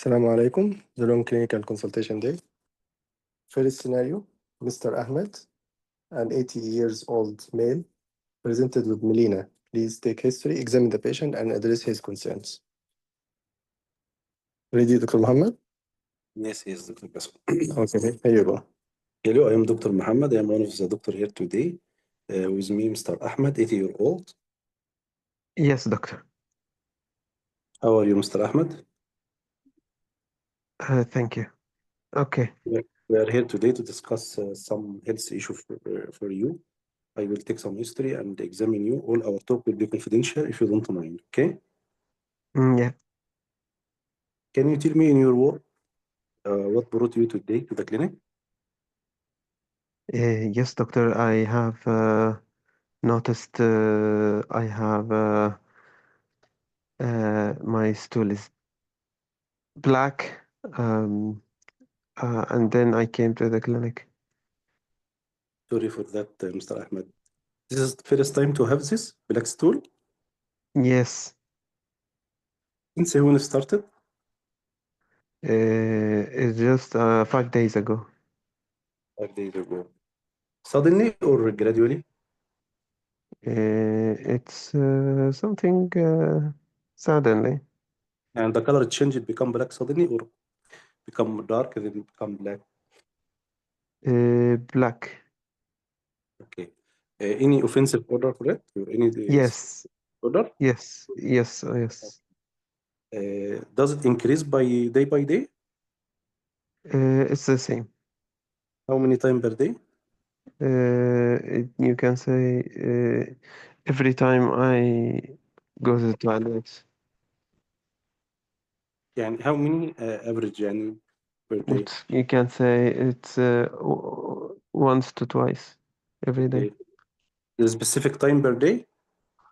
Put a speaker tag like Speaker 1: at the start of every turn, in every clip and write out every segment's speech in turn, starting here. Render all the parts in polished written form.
Speaker 1: Assalamu alaikum. The long clinical consultation day. First scenario, Mr. Ahmed, an 80 years old male, presented with Melena. Please take history, examine the patient, and address his concerns. Ready, Dr. Muhammad?
Speaker 2: Yes, Dr. Basu.
Speaker 1: Okay, here you go.
Speaker 2: Hello, I am Dr. Muhammad. I am one of the doctor here today. With me, Mr. Ahmed, 80-year-old.
Speaker 3: Yes, doctor.
Speaker 2: How are you, Mr. Ahmed?
Speaker 3: Thank you. Okay.
Speaker 2: We are here today to discuss some health issue for you. I will take some history and examine you. All our talk will be confidential if you don't mind, okay?
Speaker 3: Yeah.
Speaker 2: Can you tell me in your work what brought you today to the clinic?
Speaker 3: Yes, doctor. I have noticed I have my stool is black, and then I came to the clinic.
Speaker 2: Sorry for that, Mr. Ahmed. This is the first time to have this black stool?
Speaker 3: Yes.
Speaker 2: Since when it started?
Speaker 3: It's just 5 days ago.
Speaker 2: 5 days ago. Suddenly or gradually?
Speaker 3: It's something suddenly.
Speaker 2: And the color changed, become black suddenly or become dark and then become black?
Speaker 3: Black.
Speaker 2: Okay. Any offensive odor for it or any
Speaker 3: Yes.
Speaker 2: odor?
Speaker 3: Yes. Yes. Yes.
Speaker 2: Does it increase by day?
Speaker 3: It's the same.
Speaker 2: How many times per day?
Speaker 3: You can say every time I go to the toilet,
Speaker 2: يعني how many average يعني per day?
Speaker 3: you can say it's once to twice every day.
Speaker 2: Okay. The specific time per day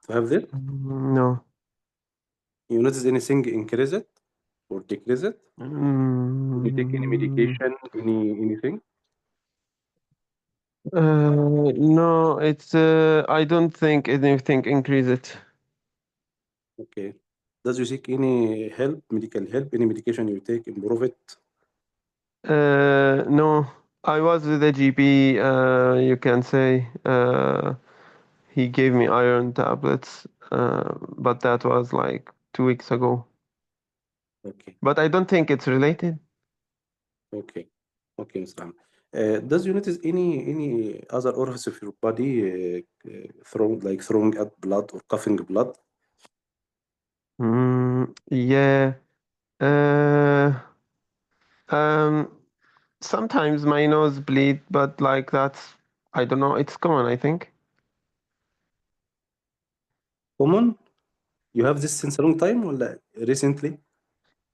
Speaker 2: to have this?
Speaker 3: No.
Speaker 2: You notice anything increase it or decrease it? Do you take any medication, anything?
Speaker 3: No, it's I don't think anything increase it.
Speaker 2: Okay. Does you seek any help, medical help, any medication you take, improve it?
Speaker 3: No, I was with the GP. You can say he gave me iron tablets, but that was like 2 weeks ago.
Speaker 2: Okay.
Speaker 3: But I don't think it's related.
Speaker 2: Okay. Okay, Mr. Ahmed. Does you notice any other orifice of your body throwing out blood or coughing blood?
Speaker 3: Yeah. Uh, um, Sometimes my nose bleed, but like that's I don't know. It's common, I think.
Speaker 2: Common? You have this since a long time or recently?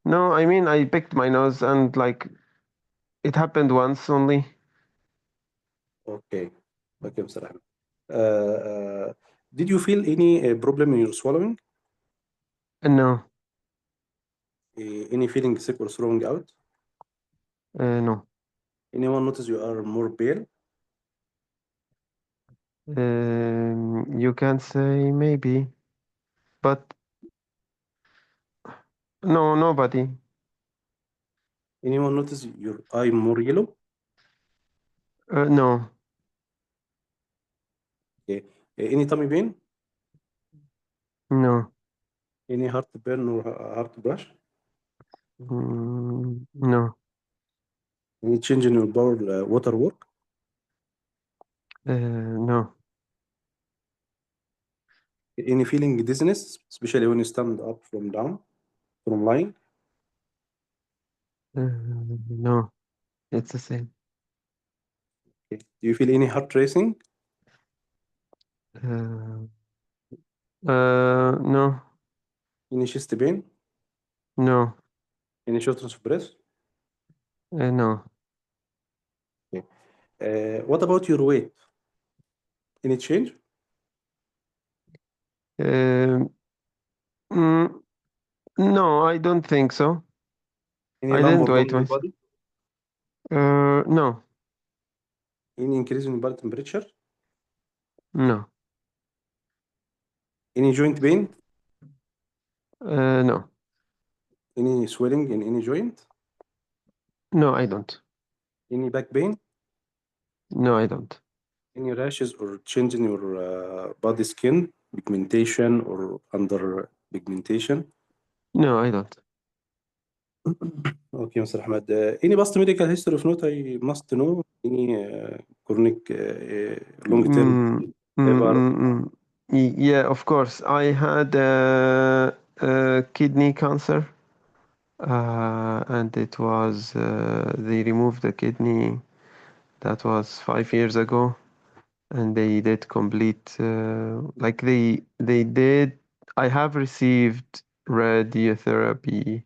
Speaker 3: No, I mean I picked my nose and like it happened once only.
Speaker 2: Okay. Okay, Mr. Ahmed. Did you feel any problem in your swallowing?
Speaker 3: No,
Speaker 2: Any feeling sick or throwing out?
Speaker 3: no.
Speaker 2: Anyone notice you are more pale?
Speaker 3: You can say maybe, but no, nobody.
Speaker 2: Anyone notice your eye more yellow?
Speaker 3: No,
Speaker 2: Okay. Any tummy pain?
Speaker 3: no,
Speaker 2: Any heartburn or heart brush?
Speaker 3: no,
Speaker 2: Any change in your bowel water work?
Speaker 3: no,
Speaker 2: Any feeling dizziness, especially when you stand up from lying?
Speaker 3: no. It's the same.
Speaker 2: Okay. Do you feel any heart racing?
Speaker 3: Uh, no,
Speaker 2: Any chest pain?
Speaker 3: no,
Speaker 2: Any shortness of breath?
Speaker 3: no.
Speaker 2: Okay. What about your weight? Any change?
Speaker 3: Um, mm, no, I don't think so.
Speaker 2: Any
Speaker 3: I
Speaker 2: lump
Speaker 3: didn't
Speaker 2: or bump
Speaker 3: wait
Speaker 2: in your
Speaker 3: myself.
Speaker 2: body?
Speaker 3: No,
Speaker 2: Any increase in your body temperature?
Speaker 3: no,
Speaker 2: Any joint pain?
Speaker 3: no.
Speaker 2: Any swelling in any joint?
Speaker 3: No, I don't.
Speaker 2: Any back pain?
Speaker 3: No, I don't.
Speaker 2: Any rashes or change in your body skin, pigmentation or under pigmentation?
Speaker 3: No, I don't.
Speaker 2: Okay, Mr. Ahmed. Any past medical history of note I must know? Any chronic long-term
Speaker 3: Mm, mm,
Speaker 2: fever?
Speaker 3: mm, mm. Yeah, of course. I had kidney cancer, and it was they removed the kidney. That was 5 years ago, and they did complete like they did. I have received radiotherapy,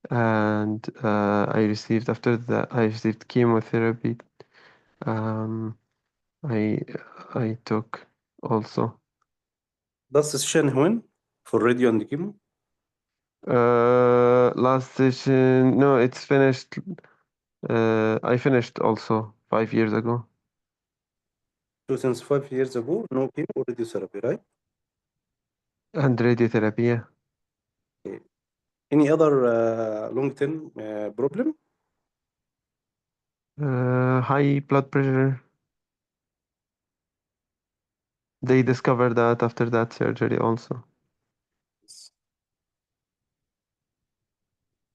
Speaker 3: and I received after that I received chemotherapy. Um, I I took also.
Speaker 2: Last session when? For radio and chemo?
Speaker 3: Last session, no, it's finished. I finished also 5 years ago.
Speaker 2: So since 5 years ago, no chemo or radiotherapy, right?
Speaker 3: And radiotherapy, yeah.
Speaker 2: Okay. Any other long-term problem?
Speaker 3: High blood pressure. They discovered that after that surgery also.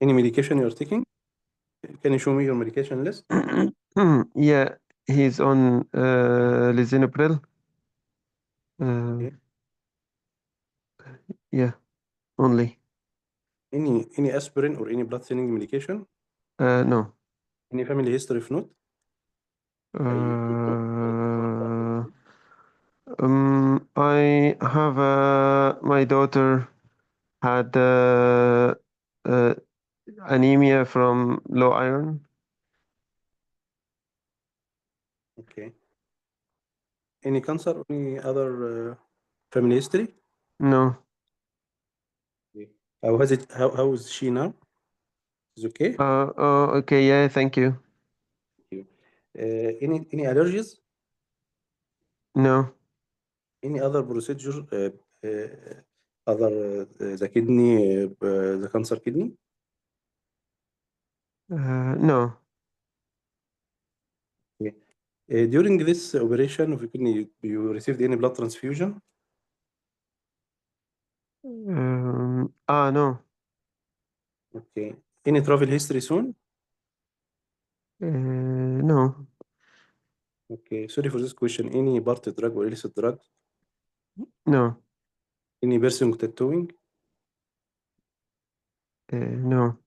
Speaker 2: Any medication you're taking? Can you show me your medication list?
Speaker 3: Yeah, he's on lisinopril.
Speaker 2: Okay.
Speaker 3: Yeah, only.
Speaker 2: Any aspirin or any blood thinning medication?
Speaker 3: No.
Speaker 2: Any family history if not?
Speaker 3: Uh, I have my daughter had uh, anemia from low iron.
Speaker 2: Okay. Any cancer or any other family history?
Speaker 3: No.
Speaker 2: Okay. How is she now? Is okay?
Speaker 3: Oh, okay. Yeah, thank you.
Speaker 2: Thank you. Any allergies?
Speaker 3: No.
Speaker 2: Any other procedure other the kidney the cancer kidney?
Speaker 3: No.
Speaker 2: Okay. During this operation of the kidney, you received any blood transfusion?
Speaker 3: No.
Speaker 2: Okay. Any travel history soon?
Speaker 3: No.
Speaker 2: Okay. Sorry for this question. Any party drug or illicit drug?
Speaker 3: No.
Speaker 2: Any person tattooing?
Speaker 3: No.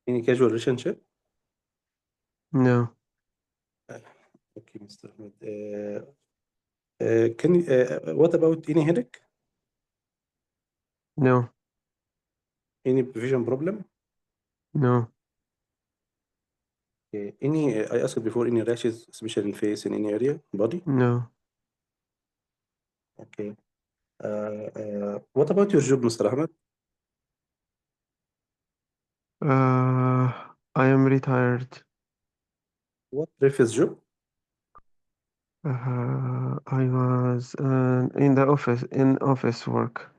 Speaker 2: Any casual relationship?
Speaker 3: No.
Speaker 2: Okay, Mr. Ahmed. Can you, what about any headache?
Speaker 3: No.
Speaker 2: Any vision problem?
Speaker 3: No.
Speaker 2: Okay. Any, I asked before, any rashes, especially in face, in any area, body?
Speaker 3: No.
Speaker 2: Okay. What about your job, Mr. Ahmed?
Speaker 3: I am retired.
Speaker 2: What previous job?
Speaker 3: I was in the office work.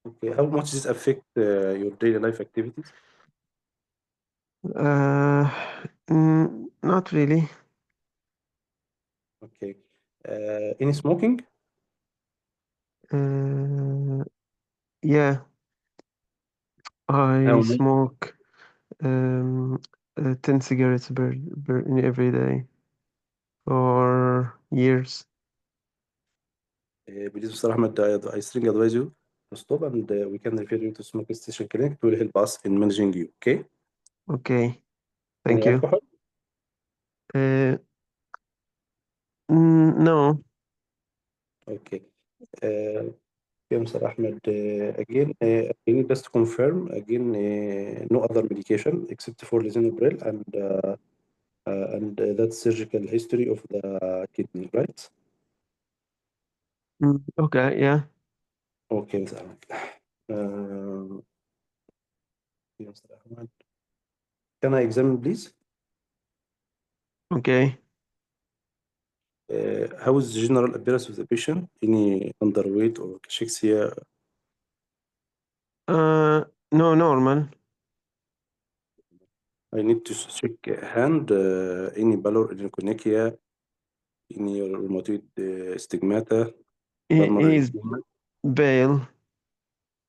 Speaker 2: Okay. How much does this affect your daily life activities?
Speaker 3: Uh, Not really.
Speaker 2: Okay. Any smoking?
Speaker 3: Uh, yeah,
Speaker 2: How
Speaker 3: I
Speaker 2: much?
Speaker 3: smoke 10 cigarettes in every day for years.
Speaker 2: Please, Mr. Ahmed, I strongly advise you to stop and we can refer you to smoke station clinic. It will help us in managing you. Okay.
Speaker 3: Okay,
Speaker 2: Any
Speaker 3: thank you.
Speaker 2: alcohol?
Speaker 3: Uh, no.
Speaker 2: Okay. Yeah, Mr. Ahmed, again, I need just to confirm again, no other medication except for lisinopril and that surgical history of the kidney, right?
Speaker 3: Okay, yeah.
Speaker 2: Okay, Mr. Ahmed. Yeah, Mr. Ahmed. Can I examine, please?
Speaker 3: Okay.
Speaker 2: How is the general appearance of the patient? Any underweight or cachexia?
Speaker 3: No, normal.
Speaker 2: I need to check hand, any pallor, any conychia, any rheumatoid stigmata, pulmonary
Speaker 3: He's
Speaker 2: edema.
Speaker 3: pale.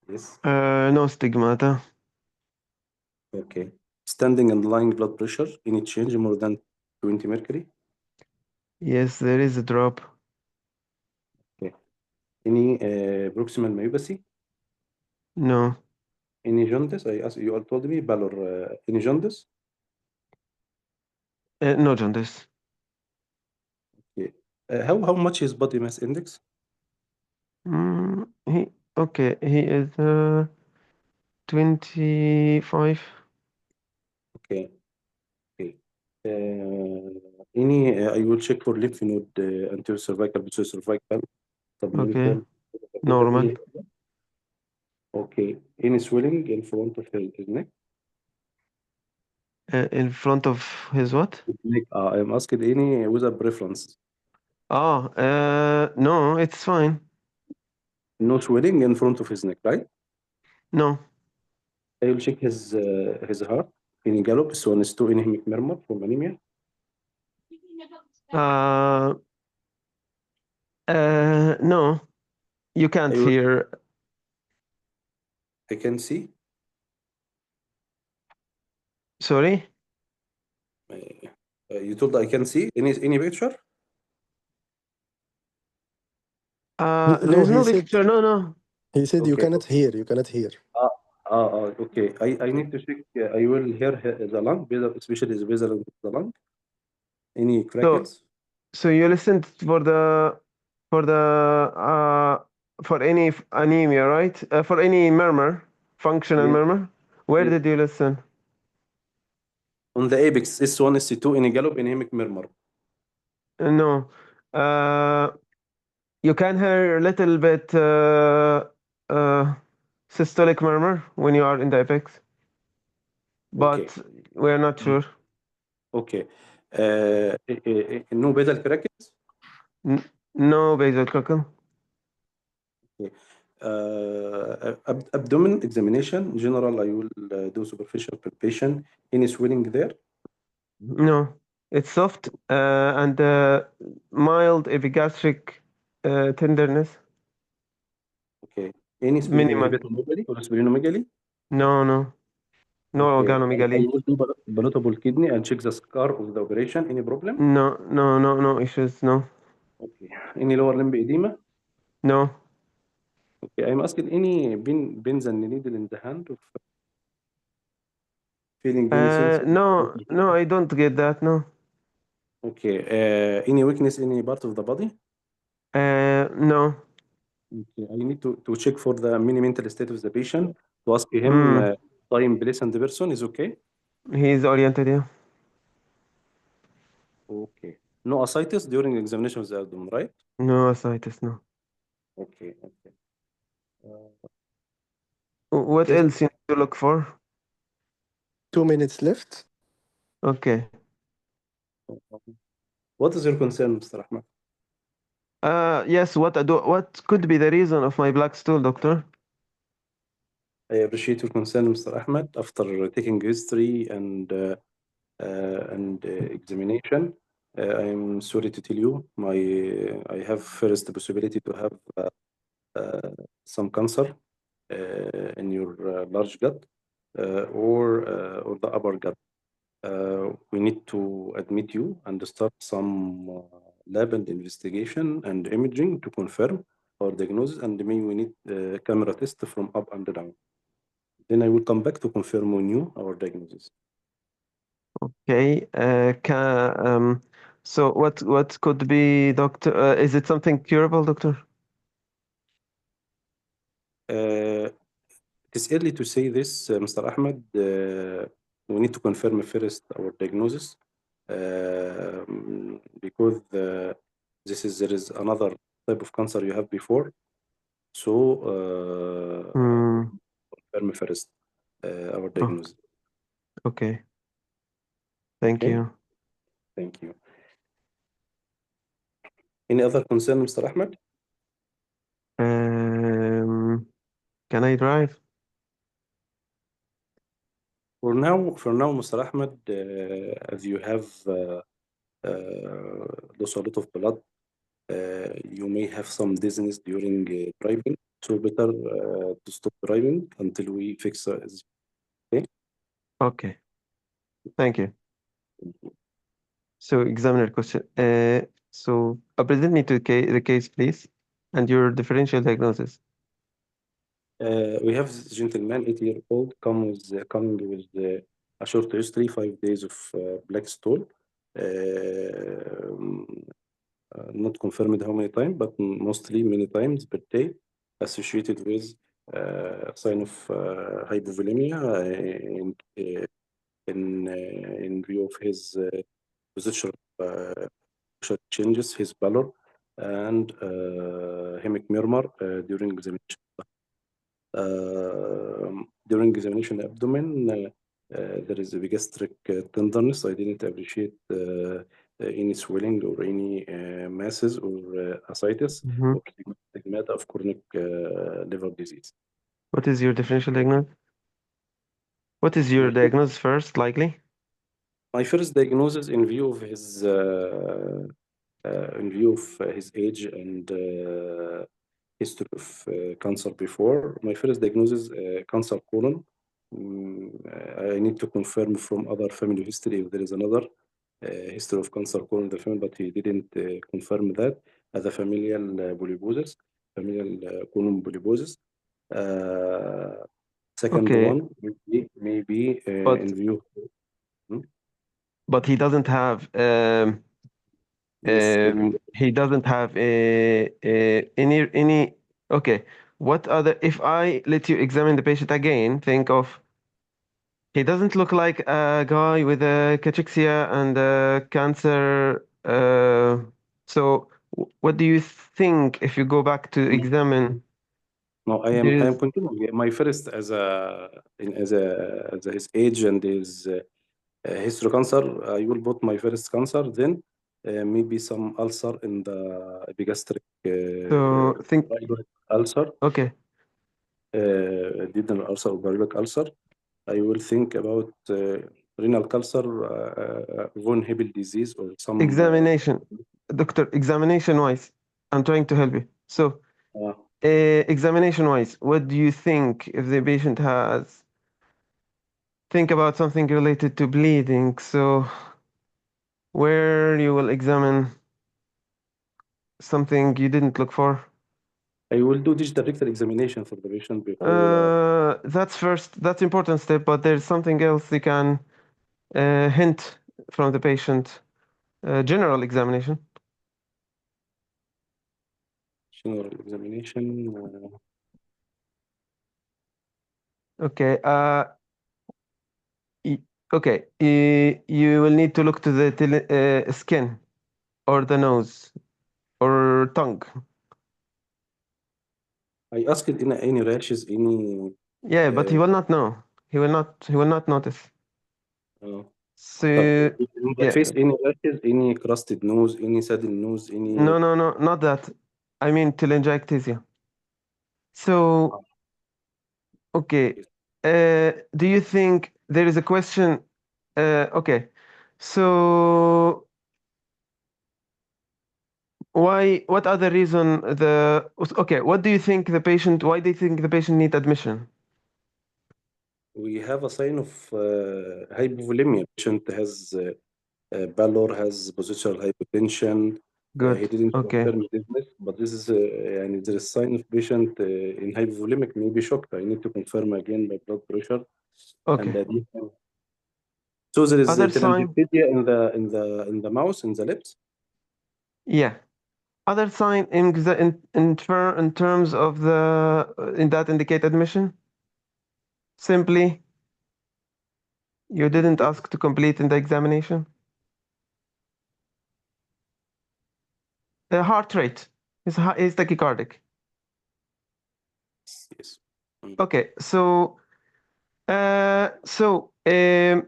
Speaker 2: Yes.
Speaker 3: No stigmata.
Speaker 2: Okay. Standing and lying blood pressure, any change more than 20 mercury?
Speaker 3: Yes, there is a drop.
Speaker 2: Okay. Any proximal myopathy?
Speaker 3: No.
Speaker 2: Any jaundice? I asked you all told me pallor. Any jaundice?
Speaker 3: No jaundice.
Speaker 2: Okay. How much is body mass index?
Speaker 3: He is 25.
Speaker 2: Okay. Okay. Any I will check for lymph node, anterior cervical, posterior cervical,
Speaker 3: Okay,
Speaker 2: submural.
Speaker 3: normal.
Speaker 2: Okay. Any swelling in front of his neck?
Speaker 3: In front of his what?
Speaker 2: Neck. I'm asking any with a preference.
Speaker 3: No, it's fine.
Speaker 2: No swelling in front of his neck, right?
Speaker 3: No.
Speaker 2: I will check his heart. Any gallop, so one is two any hemic murmur from anemia.
Speaker 3: Uh, no. You can't
Speaker 2: I will,
Speaker 3: hear.
Speaker 2: I can see.
Speaker 3: Sorry?
Speaker 2: You told I can see any picture.
Speaker 1: No,
Speaker 3: There's no picture. No.
Speaker 1: he said you
Speaker 2: Okay.
Speaker 1: cannot hear. You cannot hear.
Speaker 2: Okay. I need to check. I will hear the lung, especially the basal of the lung. Any
Speaker 3: So,
Speaker 2: crackles?
Speaker 3: so you listened for the for any anemia, right? For any murmur, functional
Speaker 2: Yes.
Speaker 3: murmur. Where
Speaker 2: Yes.
Speaker 3: did you listen?
Speaker 2: On the apex, S1, S2, any gallop, any hemic murmur.
Speaker 3: No. You can hear a little bit uh, systolic murmur when you are in the apex,
Speaker 2: Okay.
Speaker 3: but we're not sure.
Speaker 2: Okay. No basal crackles.
Speaker 3: No basal cockle.
Speaker 2: Okay. Abdomen examination. General, I will do superficial palpation. Any swelling there?
Speaker 3: No, it's soft and mild epigastric tenderness.
Speaker 2: Okay. Any
Speaker 3: Minimal.
Speaker 2: hepatomegaly or splenomegaly?
Speaker 3: No
Speaker 2: Okay. I
Speaker 3: organomegaly.
Speaker 2: will do palatable kidney and check the scar of the operation. Any problem?
Speaker 3: No issues. No,
Speaker 2: Okay. Any lower limb edema?
Speaker 3: no.
Speaker 2: Okay. I'm asking any pins and needle in the hand of feeling any sense of
Speaker 3: No, I don't get that. No.
Speaker 2: Okay. Any weakness, any part of the body?
Speaker 3: No.
Speaker 2: Okay. I need to check for the mini mental state of the patient to ask him
Speaker 3: Mm,
Speaker 2: time, place, and the person is okay.
Speaker 3: he's oriented. Yeah.
Speaker 2: Okay. No ascites during examination of the abdomen, right?
Speaker 3: No ascites. No.
Speaker 2: Okay. Okay. Uh,
Speaker 3: What
Speaker 1: Okay,
Speaker 3: else you need to look for?
Speaker 1: 2 minutes left.
Speaker 3: Okay.
Speaker 2: what is your concern, Mr. Ahmed?
Speaker 3: Yes. What could be the reason of my black stool, doctor?
Speaker 2: I appreciate your concern, Mr. Ahmed. After taking history and examination, I'm sorry to tell you, I have first possibility to have uh, some cancer in your large gut or the upper gut. We need to admit you and start some lab and investigation and imaging to confirm our diagnosis, and maybe we need camera test from up and down. Then I will come back to confirm on you our diagnosis.
Speaker 3: Okay. So what could be, doctor? Is it something curable, doctor?
Speaker 2: Uh, it is early to say this, Mr. Ahmed. We need to confirm first our diagnosis because there is another type of cancer you have before. So
Speaker 3: Hmm.
Speaker 2: confirm first our
Speaker 3: Oh,
Speaker 2: diagnosis.
Speaker 3: okay. Thank
Speaker 2: Okay,
Speaker 3: you.
Speaker 2: thank you. Any other concern, Mr. Ahmed?
Speaker 3: Um, can I drive?
Speaker 2: For now, Mr. Ahmed, as you have lost a lot of blood, you may have some dizziness during driving. So better to stop driving until we fix this. Okay.
Speaker 3: Okay, thank you. So examiner question. So present me to the case, please, and your differential diagnosis.
Speaker 2: We have this gentleman, 80-year-old, coming with a short history, 5 days of black stool. Not confirmed how many times, but mostly many times per day, associated with sign of hypovolemia in view of his positional changes, his pallor, and hemic murmur during examination. During examination abdomen, there is a gastric tenderness. I didn't appreciate any swelling or any masses or ascites
Speaker 3: Mhm.
Speaker 2: or stigmata of chronic liver disease.
Speaker 3: What is your differential diagnosis? What is your
Speaker 2: My,
Speaker 3: diagnosis first, likely?
Speaker 2: my first diagnosis in view of his age and history of cancer before. My first diagnosis, cancer colon. I need to confirm from other family history if there is another history of cancer colon in the family, but he didn't confirm that as a familial polyposis, familial colon polyposis. Second
Speaker 3: Okay,
Speaker 2: one maybe
Speaker 3: but
Speaker 2: in view. Hmm?
Speaker 3: he doesn't have
Speaker 2: Yes,
Speaker 3: he doesn't have any. Okay, what other? If I let you examine the patient again, think of. He doesn't look like a guy with a cachexia and cancer. So, what do you think if you go back to examine?
Speaker 2: no, I am
Speaker 3: There's
Speaker 2: continuing. My first as his age and his history cancer, I will put my first cancer, then maybe some ulcer in the epigastric
Speaker 3: so think.
Speaker 2: pyloric ulcer,
Speaker 3: Okay,
Speaker 2: duodenal ulcer or pyloric ulcer. I will think about renal cancer, von Hippel disease, or some.
Speaker 3: examination, doctor. Examination wise, I'm trying to help you. So,
Speaker 2: Uh,
Speaker 3: examination wise, what do you think if the patient has? Think about something related to bleeding. So, where you will examine something you didn't look for.
Speaker 2: I will do digital rectal examination for the patient before.
Speaker 3: That's first. That's important step, but there's something else you can hint from the patient. General examination.
Speaker 2: General examination.
Speaker 3: Okay. Okay. You will need to look to the skin or the nose or tongue.
Speaker 2: I asked any rashes, any.
Speaker 3: Yeah, but he will not know. He will not. He will not notice.
Speaker 2: Uh,
Speaker 3: So
Speaker 2: in the
Speaker 3: yeah.
Speaker 2: face, any rashes, any crusted nose, any saddle nose, any.
Speaker 3: No, no, no, not that. I mean telangiectasia. So okay. Do you think there is a question? Okay. So why? What other reason the? Okay. What do you think the patient? Why do you think the patient need admission?
Speaker 2: We have a sign of hypovolemia. Patient has pallor, has positional hypotension. He
Speaker 3: Good.
Speaker 2: didn't
Speaker 3: Okay.
Speaker 2: confirm dizziness, but this is and there is sign of patient in hypovolemic may be shocked. I need to confirm again my blood pressure and
Speaker 3: Okay.
Speaker 2: so there is
Speaker 3: Other sign?
Speaker 2: telangiectasia in the mouth, in the lips.
Speaker 3: Yeah. Other sign in terms of the in that indicate admission? Simply, you didn't ask to complete in the examination. The heart rate is tachycardic.
Speaker 2: Yes.
Speaker 3: Okay, so uh, so um,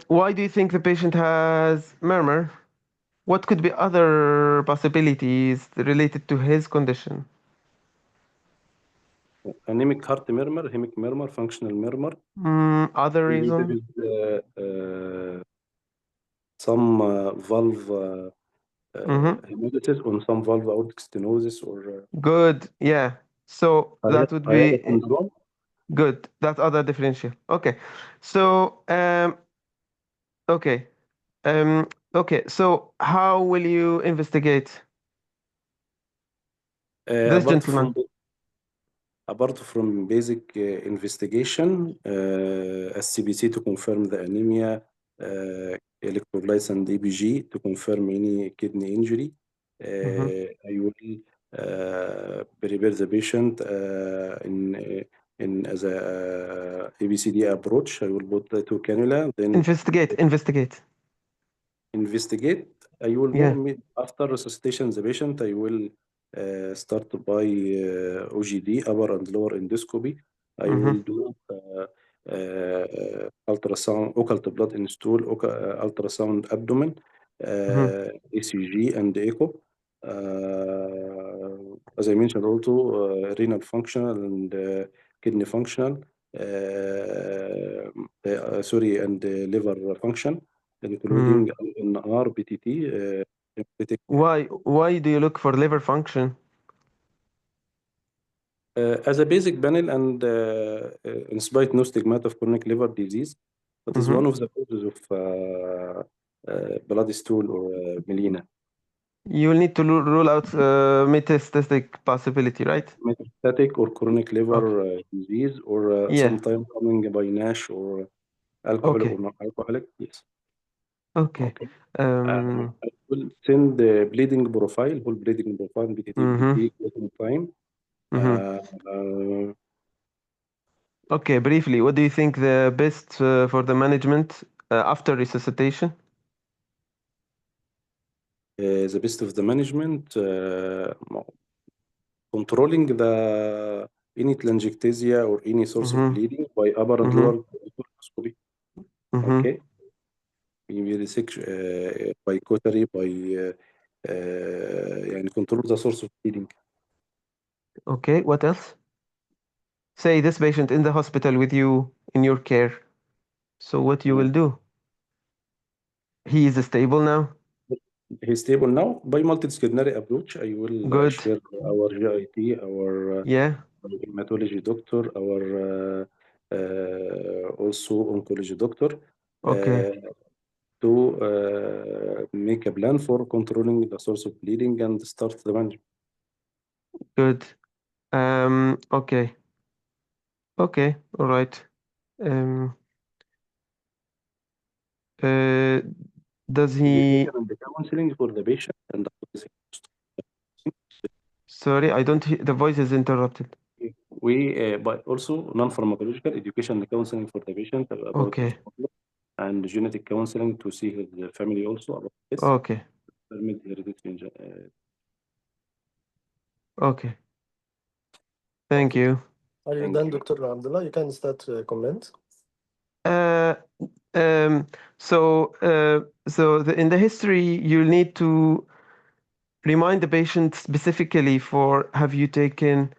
Speaker 3: why do you think the patient has murmur? What could be other possibilities related to his condition?
Speaker 2: anemic heart murmur, hemic murmur, functional murmur.
Speaker 3: Other
Speaker 2: Maybe there
Speaker 3: reason?
Speaker 2: is some valve hemolysis on some valve aortic stenosis or
Speaker 3: Good. Yeah. So that would
Speaker 2: hiatus
Speaker 3: be
Speaker 2: syndrome.
Speaker 3: good. That's other differential. Okay. So okay. Okay. So how will you investigate this gentleman?
Speaker 2: Apart from basic investigation, SCBC to confirm the anemia, electrolytes and EBG to confirm any kidney injury. I will prepare the patient in as a ABCD approach. I will put the two cannula, then
Speaker 3: Investigate.
Speaker 2: investigate. I will
Speaker 3: Yeah.
Speaker 2: after resuscitation the patient, I will start by OGD, upper and lower endoscopy. I will do ultrasound, occult blood in stool, ultrasound abdomen, ECG and echo. As I mentioned also, renal functional and kidney functional, and liver function, including NR, BTT.
Speaker 3: Why do you look for liver function?
Speaker 2: As a basic panel and in spite no stigmata of chronic liver disease, that is one of the causes of blood stool or melena.
Speaker 3: You will need to rule out metastatic possibility, right?
Speaker 2: Metastatic or chronic liver disease or
Speaker 3: Yeah.
Speaker 2: sometimes coming by NASH or alcohol or non-alcoholic. Yes.
Speaker 3: Okay.
Speaker 2: I will send the bleeding profile, whole bleeding profile, BTT, BTT, time.
Speaker 3: Okay, briefly, what do you think the best for the management after resuscitation?
Speaker 2: The best of the management, controlling the any telangiectasia or any source of bleeding by upper and lower endoscopy. Okay. Maybe resection by cautery, by يعني control the source of bleeding.
Speaker 3: Okay, what else? Say this patient in the hospital with you in your care. So what you will do? He is stable now?
Speaker 2: He's stable now. By multidisciplinary approach, I will share our GIT, our hematology doctor, our also oncology doctor, to make a plan for controlling the source of bleeding and start the management.
Speaker 3: Good. Okay. Okay, all right. Does he...
Speaker 2: And the counseling for the patient and
Speaker 3: Sorry, I don't hear, the voice is interrupted.
Speaker 2: We, but also non-pharmacological education and counseling for the patient about his problem, and genetic counseling to see his family also about this.
Speaker 3: Okay. Okay. Thank you.
Speaker 1: Are you done, Dr. Abdullah? You can start comment.
Speaker 3: In the history, you'll need to remind the patient specifically for have you taken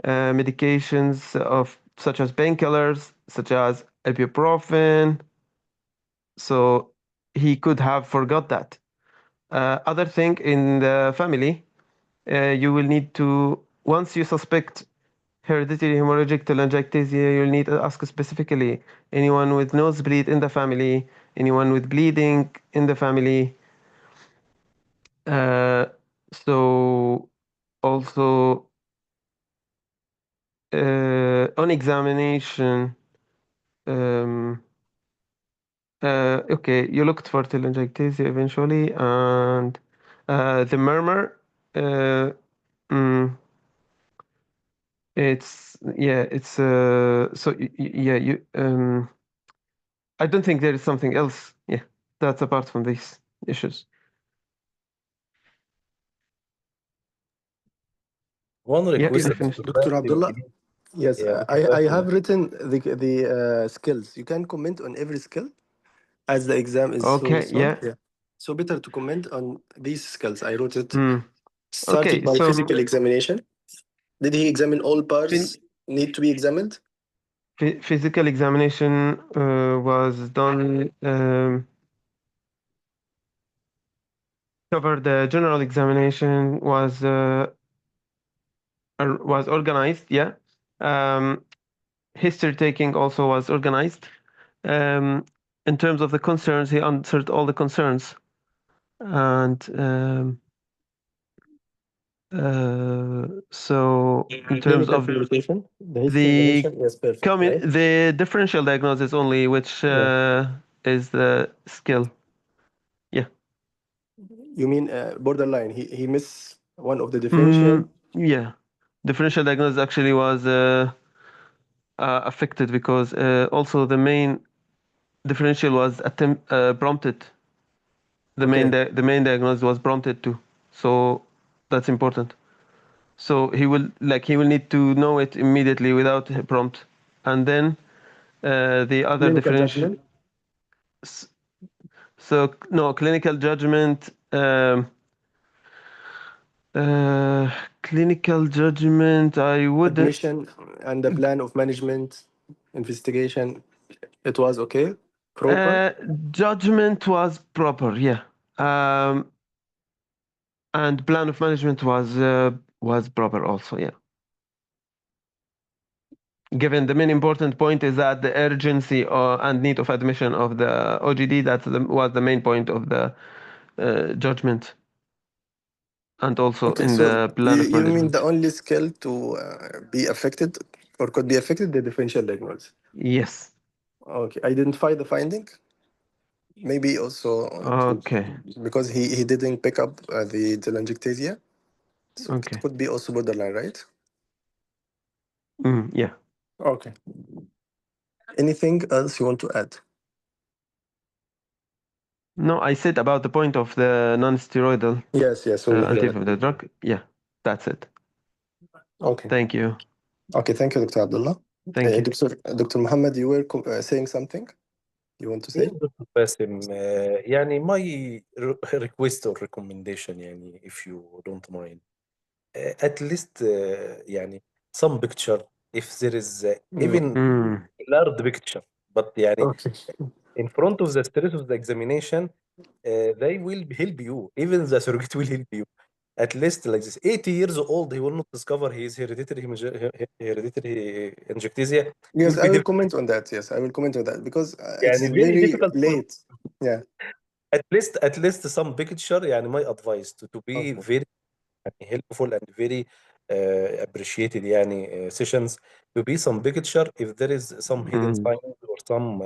Speaker 3: medications of such as painkillers, such as ibuprofen. So he could have forgot that. Other thing in the family, you will need to, once you suspect hereditary hemorrhagic telangiectasia, you'll need to ask specifically anyone with nosebleed in the family, anyone with bleeding in the family. So also on examination, okay, you looked for telangiectasia eventually, and the murmur, it's so yeah, you I don't think there is something else, yeah, that's apart from these issues.
Speaker 1: One request, Dr. Abdullah. Yes, I have written the skills. You can comment on every skill as the exam is
Speaker 3: okay,
Speaker 1: so
Speaker 3: yeah.
Speaker 1: So better to comment on these skills. I wrote it.
Speaker 3: Okay,
Speaker 1: Starting by
Speaker 3: so
Speaker 1: physical examination. Did he examine all parts need to be examined?
Speaker 3: Physical examination was done. Covered. The general examination was organized. Yeah. History taking also was organized. In terms of the concerns, he answered all the concerns, and so in terms
Speaker 1: Clinical
Speaker 3: of
Speaker 1: communication, the history
Speaker 3: the
Speaker 1: examination, yes, perfect. Right?
Speaker 3: the differential diagnosis only, which is the skill. Yeah.
Speaker 1: You mean borderline? He missed one of the differential.
Speaker 3: Yeah. Differential diagnosis actually was affected because also the main differential was prompted. The main diagnosis was prompted too, so that's important. So he will need to know it immediately without a prompt, and then the other
Speaker 1: Clinical
Speaker 3: differential.
Speaker 1: judgment.
Speaker 3: So no clinical judgment. Clinical judgment. I would.
Speaker 1: Admission and the plan of management, investigation. It was okay, proper.
Speaker 3: Judgment was proper. Yeah. And plan of management was proper also. Yeah. Given the main important point is that the urgency and need of admission of the OGD, was the main point of the judgment, and also
Speaker 1: Okay,
Speaker 3: in
Speaker 1: so
Speaker 3: the plan of
Speaker 1: you mean
Speaker 3: management.
Speaker 1: the only skill to be affected or could be affected the differential diagnosis?
Speaker 3: Yes.
Speaker 1: Okay, identify the finding. Maybe also
Speaker 3: Okay.
Speaker 1: because he didn't pick up the telangiectasia, so
Speaker 3: Okay.
Speaker 1: it could be also borderline, right?
Speaker 3: Yeah.
Speaker 1: Okay. Anything else you want to add?
Speaker 3: No, I said about the point of the non-steroidal
Speaker 1: Yes, when we hear it.
Speaker 3: anti-inflammatory drug. Yeah, that's it.
Speaker 1: Okay.
Speaker 3: Thank you.
Speaker 1: Okay, thank you, Dr. Abdullah.
Speaker 3: Thank you.
Speaker 1: Dr. Muhammad, you were saying something you want to say?
Speaker 2: Yes, Dr. Basim, يعني my request or recommendation يعني if you don't mind at least يعني some picture if there is even blurred picture but يعني
Speaker 1: Okay.
Speaker 2: in front of the stress of the examination they will help you even the surrogate will help you at least like this 80 years old he will not discover his hereditary injectasia. It
Speaker 1: Yes,
Speaker 2: will
Speaker 1: I
Speaker 2: be
Speaker 1: will comment on that. Yes, I will comment on that because it's
Speaker 2: يعني very
Speaker 1: very
Speaker 2: difficult for
Speaker 1: late. Yeah.
Speaker 2: at least some picture يعني my advice to be
Speaker 1: Okay.
Speaker 2: very helpful and very appreciated يعني sessions to be some picture if there is some hidden signs or some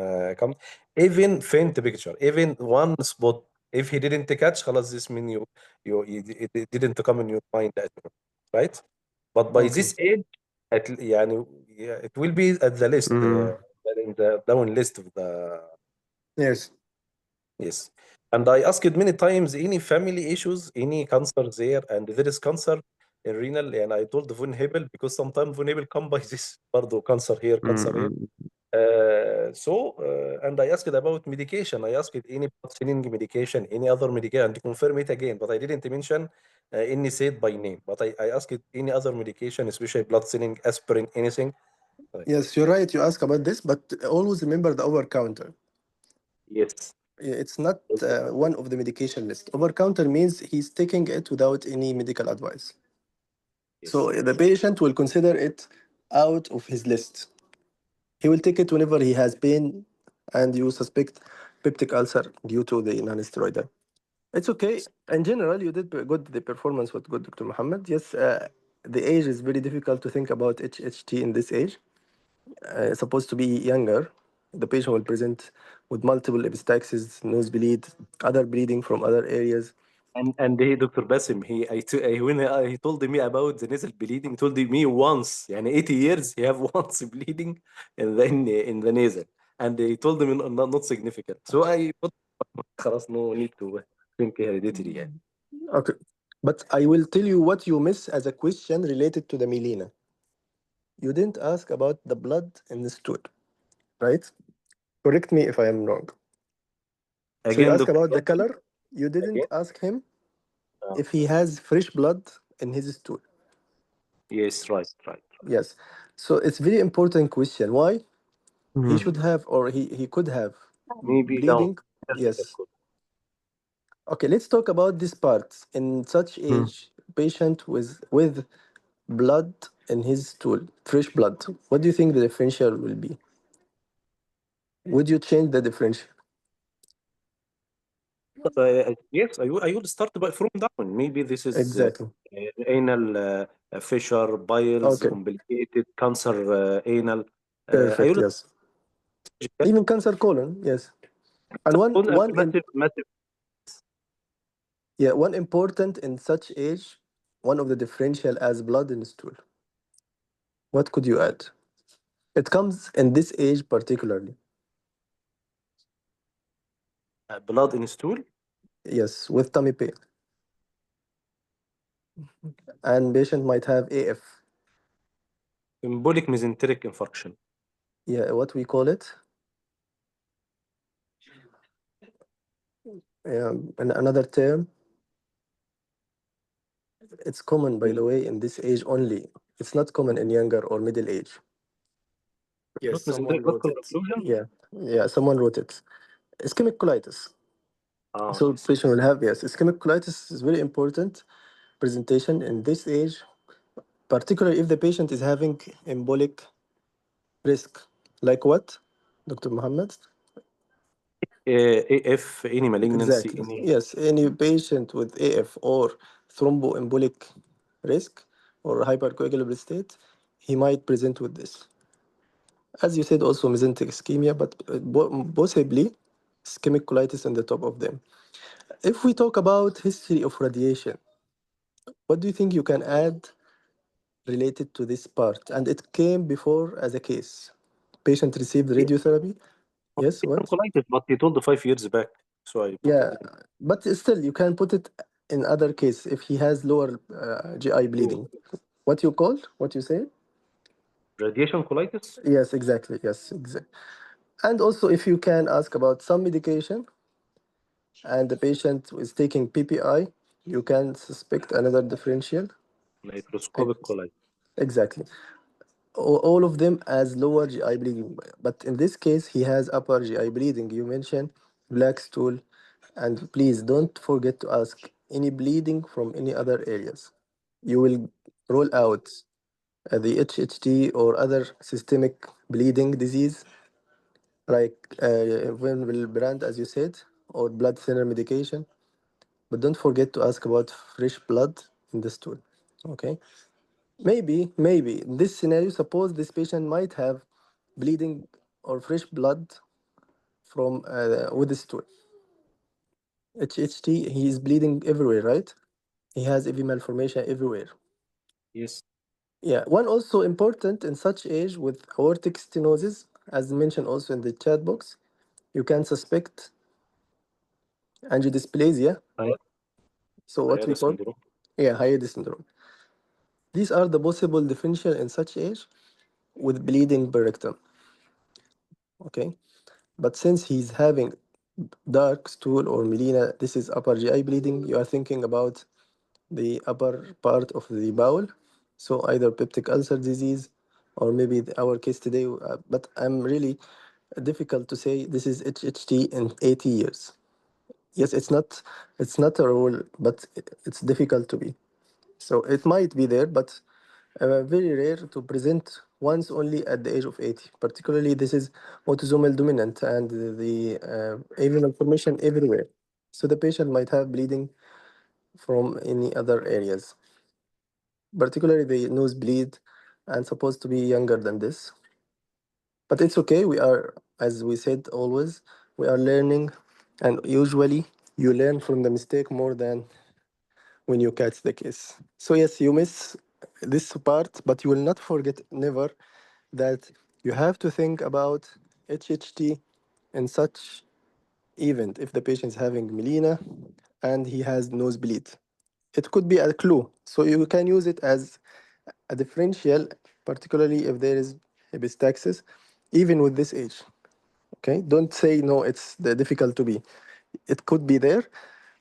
Speaker 2: even faint picture even one spot if he didn't catch خلاص this mean it didn't come in your mind at all, right but by
Speaker 1: Okay.
Speaker 2: this age يعني it will be at the list in the down list of the
Speaker 1: Yes.
Speaker 2: yes. And I asked many times any family issues, any cancer there, and there is cancer in renal, and I told von Hebel because sometimes von Hebel come by this برضه cancer here, cancer here. And I asked about medication. I asked any blood thinning medication, any other medication, and to confirm it again, but I didn't mention any said by name. But I asked any other medication, especially blood thinning, aspirin, anything.
Speaker 1: Yes, you're right. You ask about this, but always remember the over counter.
Speaker 2: Yes.
Speaker 1: It's not one of the medication list. Over counter means he's taking it without any medical advice.
Speaker 2: Yes.
Speaker 1: So the patient will consider it out of his list. He will take it whenever he has pain and you suspect peptic ulcer due to the non-steroidal. It's okay. In general, you did good. The performance was good, Dr. Muhammad. Yes, the age is very difficult to think about HHT in this age. It's supposed to be younger. The patient will present with multiple epistaxis, nosebleed, other bleeding from other areas.
Speaker 2: And he, Dr. Basim, when he told me about the nasal bleeding, told me once, يعني 80 years, he have once bleeding in the nasal, and he told me not significant. So I thought, خلاص no need to think hereditary يعني.
Speaker 1: Okay. But I will tell you what you miss as a question related to the Melena. You didn't ask about the blood in the stool, right? Correct me if I am wrong. So you
Speaker 2: Again,
Speaker 1: ask
Speaker 2: Dr.
Speaker 1: about the color. You didn't
Speaker 2: Again?
Speaker 1: ask him if he has fresh blood in his stool.
Speaker 2: Yes, right.
Speaker 1: Yes. So it's very important question. Why he
Speaker 3: Mhm.
Speaker 1: should have, or he could have
Speaker 2: Maybe down.
Speaker 1: bleeding? Yes. Okay, let's talk about this part. In such
Speaker 3: Mhm.
Speaker 1: age, patient with blood in his stool, fresh blood. What do you think the differential will be? Would you change the differential?
Speaker 2: Yes, I will start from down. Maybe this is
Speaker 1: Exactly.
Speaker 2: anal fissure, piles,
Speaker 1: Okay.
Speaker 2: complicated cancer, anal. I
Speaker 1: Perfect.
Speaker 2: will
Speaker 1: Yes.
Speaker 2: get
Speaker 1: Even cancer colon. Yes. And
Speaker 2: on a massive.
Speaker 1: one important in such age, one of the differential as blood in stool. What could you add? It comes in this age particularly.
Speaker 2: Blood in stool,
Speaker 1: Yes, with tummy pain, and patient might have AF.
Speaker 2: embolic mesenteric infarction.
Speaker 1: Yeah, what we call it. In another term, it's common, by the way, in this age only. It's not common in younger or middle age. Yes,
Speaker 2: Acute
Speaker 1: someone
Speaker 2: mesenteric
Speaker 1: wrote
Speaker 2: vascular
Speaker 1: it.
Speaker 2: occlusion.
Speaker 1: Yeah, someone wrote it. Ischemic colitis. So
Speaker 2: Yes.
Speaker 1: patient will have, yes, ischemic colitis is very important presentation in this age, particularly if the patient is having embolic risk. Like what, Dr. Muhammad?
Speaker 2: AF, any malignancy,
Speaker 1: Exactly.
Speaker 2: any
Speaker 1: Yes, any patient with AF or thromboembolic risk or hypercoagulable state, he might present with this. As you said, also mesenteric ischemia, but possibly ischemic colitis on the top of them. If we talk about history of radiation, what do you think you can add related to this part? And it came before as a case. Patient received radiotherapy. Yes, what?
Speaker 2: colitis, but he told 5 years back. So I put
Speaker 1: Yeah,
Speaker 2: it
Speaker 1: but still, you can put it in other case if he has lower GI
Speaker 2: in
Speaker 1: bleeding. What you call? What you say?
Speaker 2: radiation colitis.
Speaker 1: Yes, exactly. Yes, exactly. And also, if you can ask about some medication and the patient is taking PPI, you can suspect another differential.
Speaker 2: Nitroscopic colitis.
Speaker 1: Exactly. All of them as lower GI bleeding. But in this case, he has upper GI bleeding. You mentioned black stool. And please don't forget to ask any bleeding from any other areas. You will roll out the HHT or other systemic bleeding disease like Venvel brand, as you said, or blood thinner medication. But don't forget to ask about fresh blood in the stool. Okay? Maybe in this scenario, suppose this patient might have bleeding or fresh blood from with the stool. HHT, he is bleeding everywhere, right? He has AV malformation everywhere.
Speaker 2: Yes.
Speaker 1: Yeah, one also important in such age with aortic stenosis, as mentioned also in the chat box, you can suspect angiodysplasia.
Speaker 2: Hi-
Speaker 1: So what we
Speaker 2: Hiatus
Speaker 1: call,
Speaker 2: syndrome.
Speaker 1: yeah, Hyade syndrome. These are the possible differential in such age with bleeding per rectum. Okay, but since he's having dark stool or melena, this is upper GI bleeding. You are thinking about the upper part of the bowel. So either peptic ulcer disease or maybe our case today, but I'm really difficult to say this is HHT in 80 years. Yes, it's not a rule, but it's difficult to be. So it might be there, but very rare to present once only at the age of 80. Particularly, this is autosomal dominant and the AV malformation everywhere. So the patient might have bleeding from any other areas, particularly the nosebleed, and supposed to be younger than this. But it's okay. We are, as we said always, we are learning, and usually you learn from the mistake more than when you catch the case. So yes, you miss this part, but you will not forget never that you have to think about HHT in such event if the patient is having melena and he has nosebleed. It could be a clue. So you can use it as a differential, particularly if there is epistaxis, even with this age. Okay, don't say no, it's difficult to be. It could be there.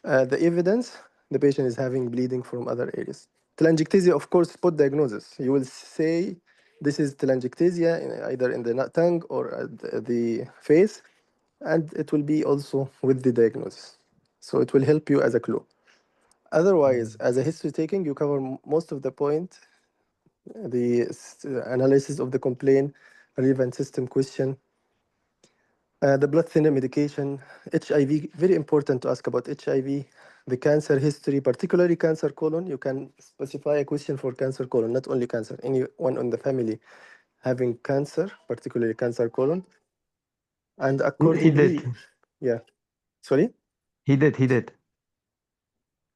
Speaker 1: The evidence, the patient is having bleeding from other areas. Telangiectasia, of course, spot diagnosis. You will say this is telangiectasia either in the tongue or at the face, and it will be also with the diagnosis. So it will help you as a clue. Otherwise, as a history taking, you cover most of the point, the analysis of the complaint, relevant system question, the blood thinner medication, HIV, very important to ask about HIV, the cancer history, particularly cancer colon. You can specify a question for cancer colon, not only cancer, anyone in the family having cancer, particularly cancer colon. And
Speaker 3: He
Speaker 1: accordingly,
Speaker 3: did.
Speaker 1: yeah, sorry?
Speaker 3: He did.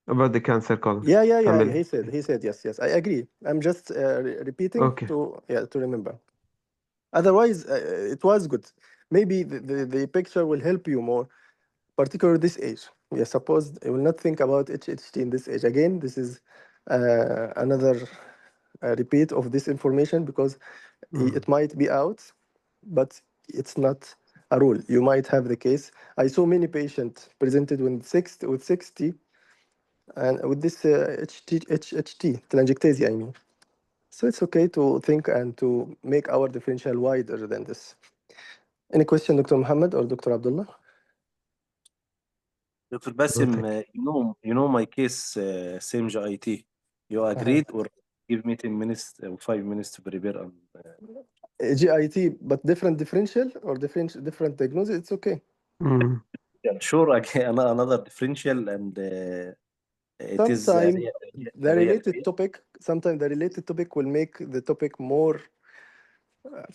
Speaker 3: About the cancer colon.
Speaker 1: Yeah,
Speaker 3: كمل.
Speaker 1: he said, yes, I agree. I'm just repeating
Speaker 3: Okay.
Speaker 1: to remember. Otherwise, it was good. Maybe the picture will help you more, particularly this age. We are supposed I will not think about HHT in this age. Again, this is another repeat of this information because it might be out, but it's not a rule. You might have the case. I saw many patients presented with 60 and with this HHT, telangiectasia, I mean. So it's okay to think and to make our differential wider than this. Any question, Dr. Muhammad or Dr. Abdullah?
Speaker 2: Dr. Basim,
Speaker 3: Okay.
Speaker 2: you know my case, same GIT. You agreed or give me 10 minutes or 5 minutes to prepare?
Speaker 1: GIT, but different differential or different diagnosis, it's okay.
Speaker 3: Mm.
Speaker 2: Yeah, sure, again, another differential, and it is
Speaker 1: Sometimes the
Speaker 2: a real
Speaker 1: related
Speaker 2: case.
Speaker 1: topic, sometimes the related topic will make the topic more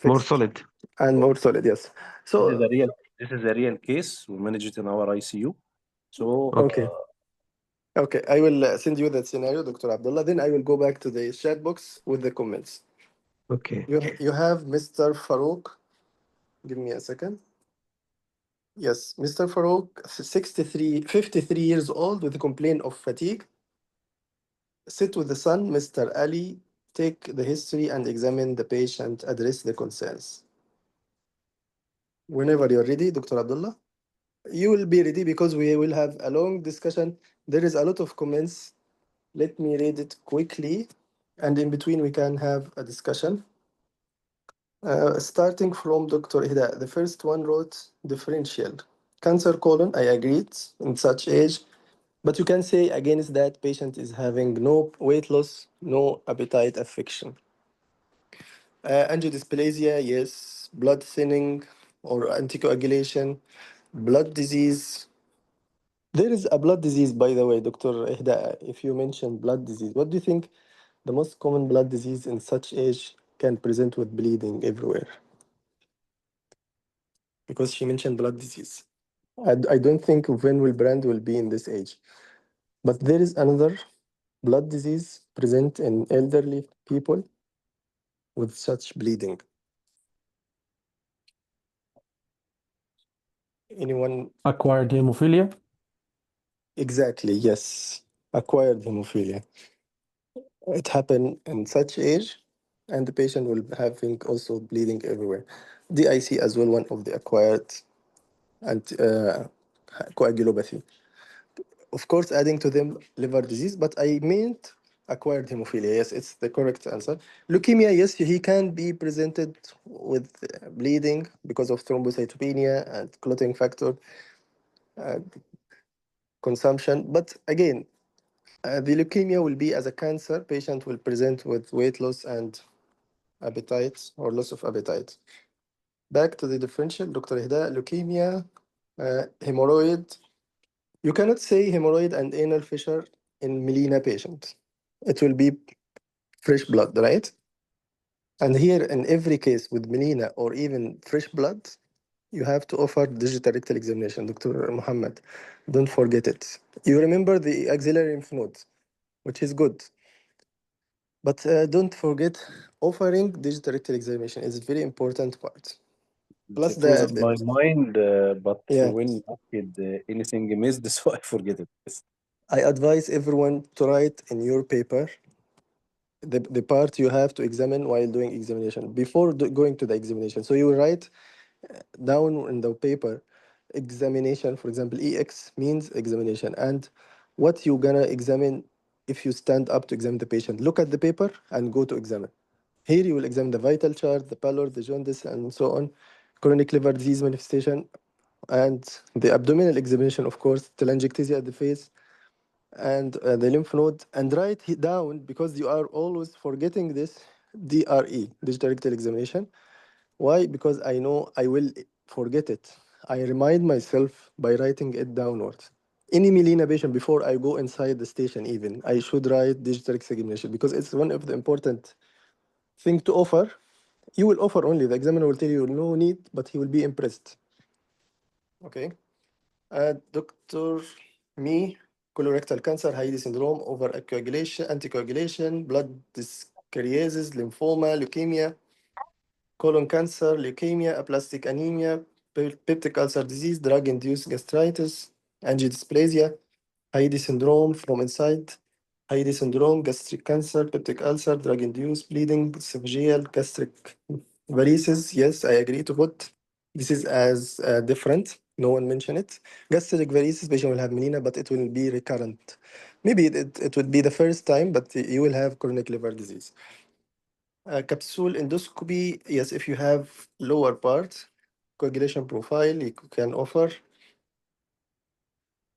Speaker 3: More
Speaker 1: fixed
Speaker 3: solid.
Speaker 1: and more solid, yes.
Speaker 2: This is
Speaker 1: So,
Speaker 2: a real this is a real case. We manage it in our ICU. So
Speaker 1: okay. Okay, I will send you that scenario, Dr. Abdullah. Then I will go back to the chat box with the comments.
Speaker 3: Okay.
Speaker 1: You have Mr. Farouk. Give me a second. Yes, Mr. Farouk, 53 years old with a complaint of fatigue. Sit with the son, Mr. Ali. Take the history and examine the patient. Address the concerns. Whenever you're ready, Dr. Abdullah. You will be ready because we will have a long discussion. There is a lot of comments. Let me read it quickly, and in between we can have a discussion. Starting from Dr. Ida, the first one wrote differential. Cancer colon, I agreed in such age, but you can say against that patient is having no weight loss, no appetite affection. Angiodysplasia, yes. Blood thinning or anticoagulation, blood disease. There is a blood disease, by the way, Dr. Ihda. If you mention blood disease, what do you think the most common blood disease in such age can present with bleeding everywhere? Because she mentioned blood disease. I don't think Venwil will be in this age. But there is another blood disease present in elderly people with such bleeding. Anyone?
Speaker 4: Acquired hemophilia?
Speaker 1: Exactly, yes. Acquired hemophilia. It happened in such age, and the patient will having also bleeding everywhere. DIC as well, one of the acquired and coagulopathy. Of course, adding to them liver disease, but I meant acquired hemophilia. Yes, it's the correct answer. Leukemia, yes, he can be presented with bleeding because of thrombocytopenia and clotting factor consumption. But again, the leukemia will be as a cancer. Patient will present with weight loss and appetite or loss of appetite. Back to the differential, Dr. Hida, leukemia, hemorrhoid. You cannot say hemorrhoid and anal fissure in Melena patient. It will be fresh blood, right? And here, in every case with Melena or even fresh blood, you have to offer digital rectal examination, Dr. Muhammad. Don't forget it. You remember the axillary lymph nodes, which is good. But don't forget offering digital rectal examination is a very important part. Plus
Speaker 2: it was in my mind, but
Speaker 1: yeah,
Speaker 2: when asked anything missed, so I forget it. Yes.
Speaker 1: I advise everyone to write in your paper the part you have to examine while doing examination before going to the examination. So you write down in the paper examination, for example, EX means examination, and what you're gonna examine if you stand up to examine the patient. Look at the paper and go to examine. Here you will examine the vital chart, the pallor, the jaundice, and so on, chronic liver disease manifestation, and the abdominal examination, of course, telangiectasia at the face, and the lymph node. And write down, because you are always forgetting this, DRE, digital rectal examination. Why? Because I know I will forget it. I remind myself by writing it downwards. Any Melena patient, before I go inside the station even, I should write digital examination because it's one of the important thing to offer. You will offer only. The examiner will tell you no need, but he will be impressed. Okay. Dr. Me, colorectal cancer, Heidi syndrome, overcoagulation, anticoagulation, blood dyscariasis, lymphoma, leukemia, colon cancer, leukemia, aplastic anemia, peptic ulcer disease, drug-induced gastritis, angiodysplasia, Heidi syndrome from inside, Heidi syndrome, gastric cancer, peptic ulcer, drug-induced bleeding, esophageal, gastric varices. Yes, I agree to put this is as different. No one mentioned it. Gastric varices patient will have melena, but it will be recurrent. Maybe it would be the first time, but you will have chronic liver disease. Capsule endoscopy, yes, if you have lower part, coagulation profile, you can offer.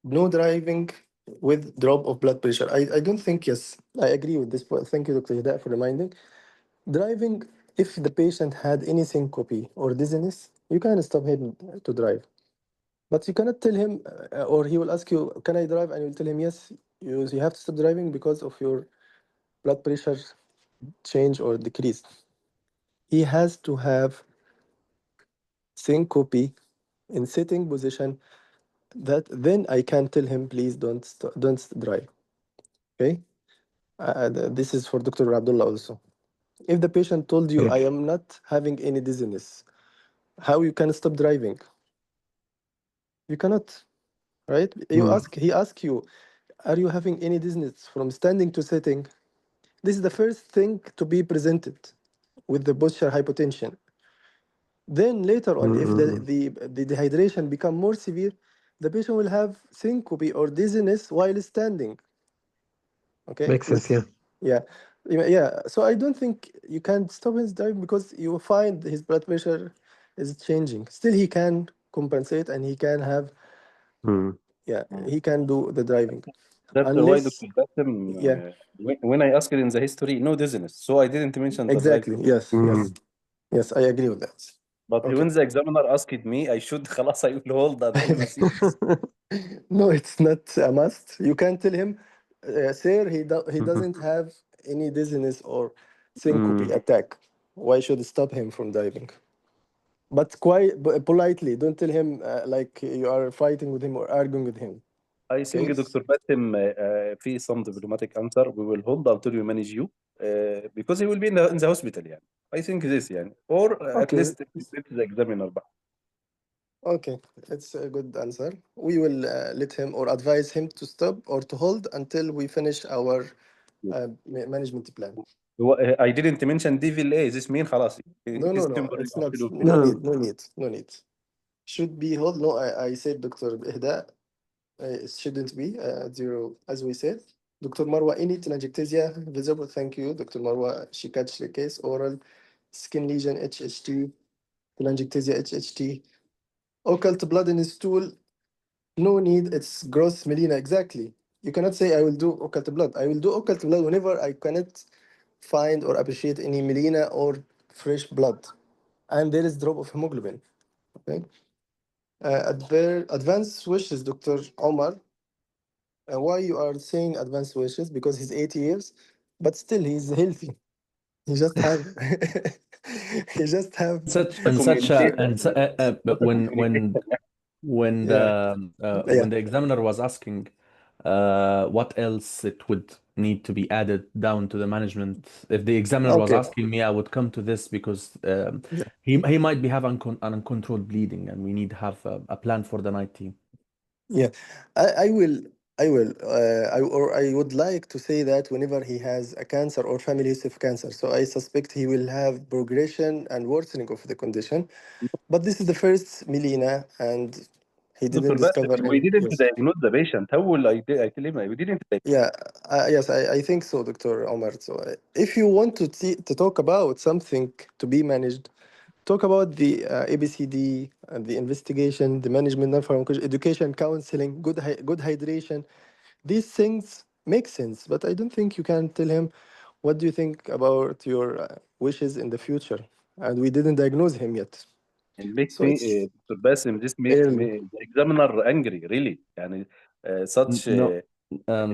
Speaker 1: No driving with drop of blood pressure. I don't think, yes, I agree with this point. Thank you, Dr. Hida, for reminding. Driving, if the patient had any syncope or dizziness, you can stop him to drive. But you cannot tell him, or he will ask you, can I drive? And you will tell him, yes, you have to stop driving because of your blood pressure change or decrease. He has to have syncope in sitting position, that then I can tell him, please don't drive. Okay. This is for Dr. Abdullah also. If the patient told you, I
Speaker 3: Okay.
Speaker 1: am not having any dizziness, how you can stop driving? You cannot, right? He ask you, are you having any dizziness from standing to sitting? This is the first thing to be presented with the posture hypotension. Then later on, if
Speaker 3: Mm-mm.
Speaker 1: the dehydration become more severe, the patient will have syncope or dizziness while standing. Okay,
Speaker 3: Makes sense, yeah.
Speaker 1: yeah, yeah. So I don't think you can stop his driving because you will find his blood pressure is changing. Still, he can compensate and he can have,
Speaker 3: Mm.
Speaker 1: yeah, he can do the driving,
Speaker 2: That's why
Speaker 1: unless,
Speaker 2: Dr. Bassem,
Speaker 1: yeah,
Speaker 2: when I asked in the history, no dizziness. So I didn't mention the
Speaker 1: exactly.
Speaker 2: driving.
Speaker 1: Yes, yes,
Speaker 3: Mm.
Speaker 1: yes. I agree with that.
Speaker 2: But
Speaker 1: Okay.
Speaker 2: when the examiner asked me, I should خلاص I will hold that LCC.
Speaker 1: No, it's not a must. You can tell him, sir, he doesn't have any dizziness or syncope
Speaker 3: Mm.
Speaker 1: attack. Why should I stop him from diving? But quite politely, don't tell him like you are fighting with him or arguing with him.
Speaker 2: I think
Speaker 1: Okay?
Speaker 2: Dr. Bassem في some diplomatic answer we will hold until we manage you because he will be in the hospital يعني. I think this يعني or at
Speaker 1: Okay.
Speaker 2: least let the examiner بقى.
Speaker 1: Okay. It's a good answer. We will let him or advise him to stop or to hold until we finish our management plan.
Speaker 2: I didn't mention DVLA. This mean خلاص
Speaker 1: No,
Speaker 2: is
Speaker 1: no, no.
Speaker 2: temporary
Speaker 1: It's not.
Speaker 2: absolute.
Speaker 1: No
Speaker 3: No.
Speaker 1: need. No need. No need. Should be hold. No, I said Dr. Ihda. It shouldn't be zero, as we said. Dr. Marwa, any telangiectasia visible? Thank you, Dr. Marwa. She catch the case. Oral skin lesion, HHT, telangiectasia, HHT. Occult blood in his stool. No need. It's gross melena. Exactly. You cannot say I will do occult blood. I will do occult blood whenever I cannot find or appreciate any melena or fresh blood, and there is drop of hemoglobin. Okay. Advanced wishes, Dr. Omar. Why you are saying advanced wishes? Because he's 80 years, but still he's healthy. He just have he just have
Speaker 4: such
Speaker 2: The
Speaker 4: and such a
Speaker 2: communication.
Speaker 4: and su- but
Speaker 2: The communication.
Speaker 1: yeah,
Speaker 4: when
Speaker 1: yeah.
Speaker 4: the examiner was asking what else it would need to be added down to the management, if the examiner was
Speaker 1: Okay.
Speaker 4: asking me, I would come to this because
Speaker 1: Yeah.
Speaker 4: he might be having uncontrolled bleeding, and we need to have a plan for the night team.
Speaker 1: Yeah. I will I would like to say that whenever he has a cancer or family history of cancer, so I suspect he will have progression and worsening of the condition. But this is the first melena, and He
Speaker 2: Dr.
Speaker 1: didn't
Speaker 2: Bassem,
Speaker 1: discover
Speaker 2: we
Speaker 1: any.
Speaker 2: didn't
Speaker 1: Yes.
Speaker 2: diagnose the patient. How will I tell him we didn't diagnose?
Speaker 1: Yeah, yes, I think so, Dr. Omar. So if you want to talk about something to be managed, talk about the ABCD and the investigation, the management, non-pharmacological education, counseling, good hydration. These things make sense, but I don't think you can tell him, what do you think about your wishes in the future? And we didn't diagnose him yet.
Speaker 2: It makes
Speaker 1: So
Speaker 2: me,
Speaker 1: it's
Speaker 2: Dr. Bassem, this makes
Speaker 1: early.
Speaker 2: me the examiner angry, really. يعني, such,
Speaker 4: No,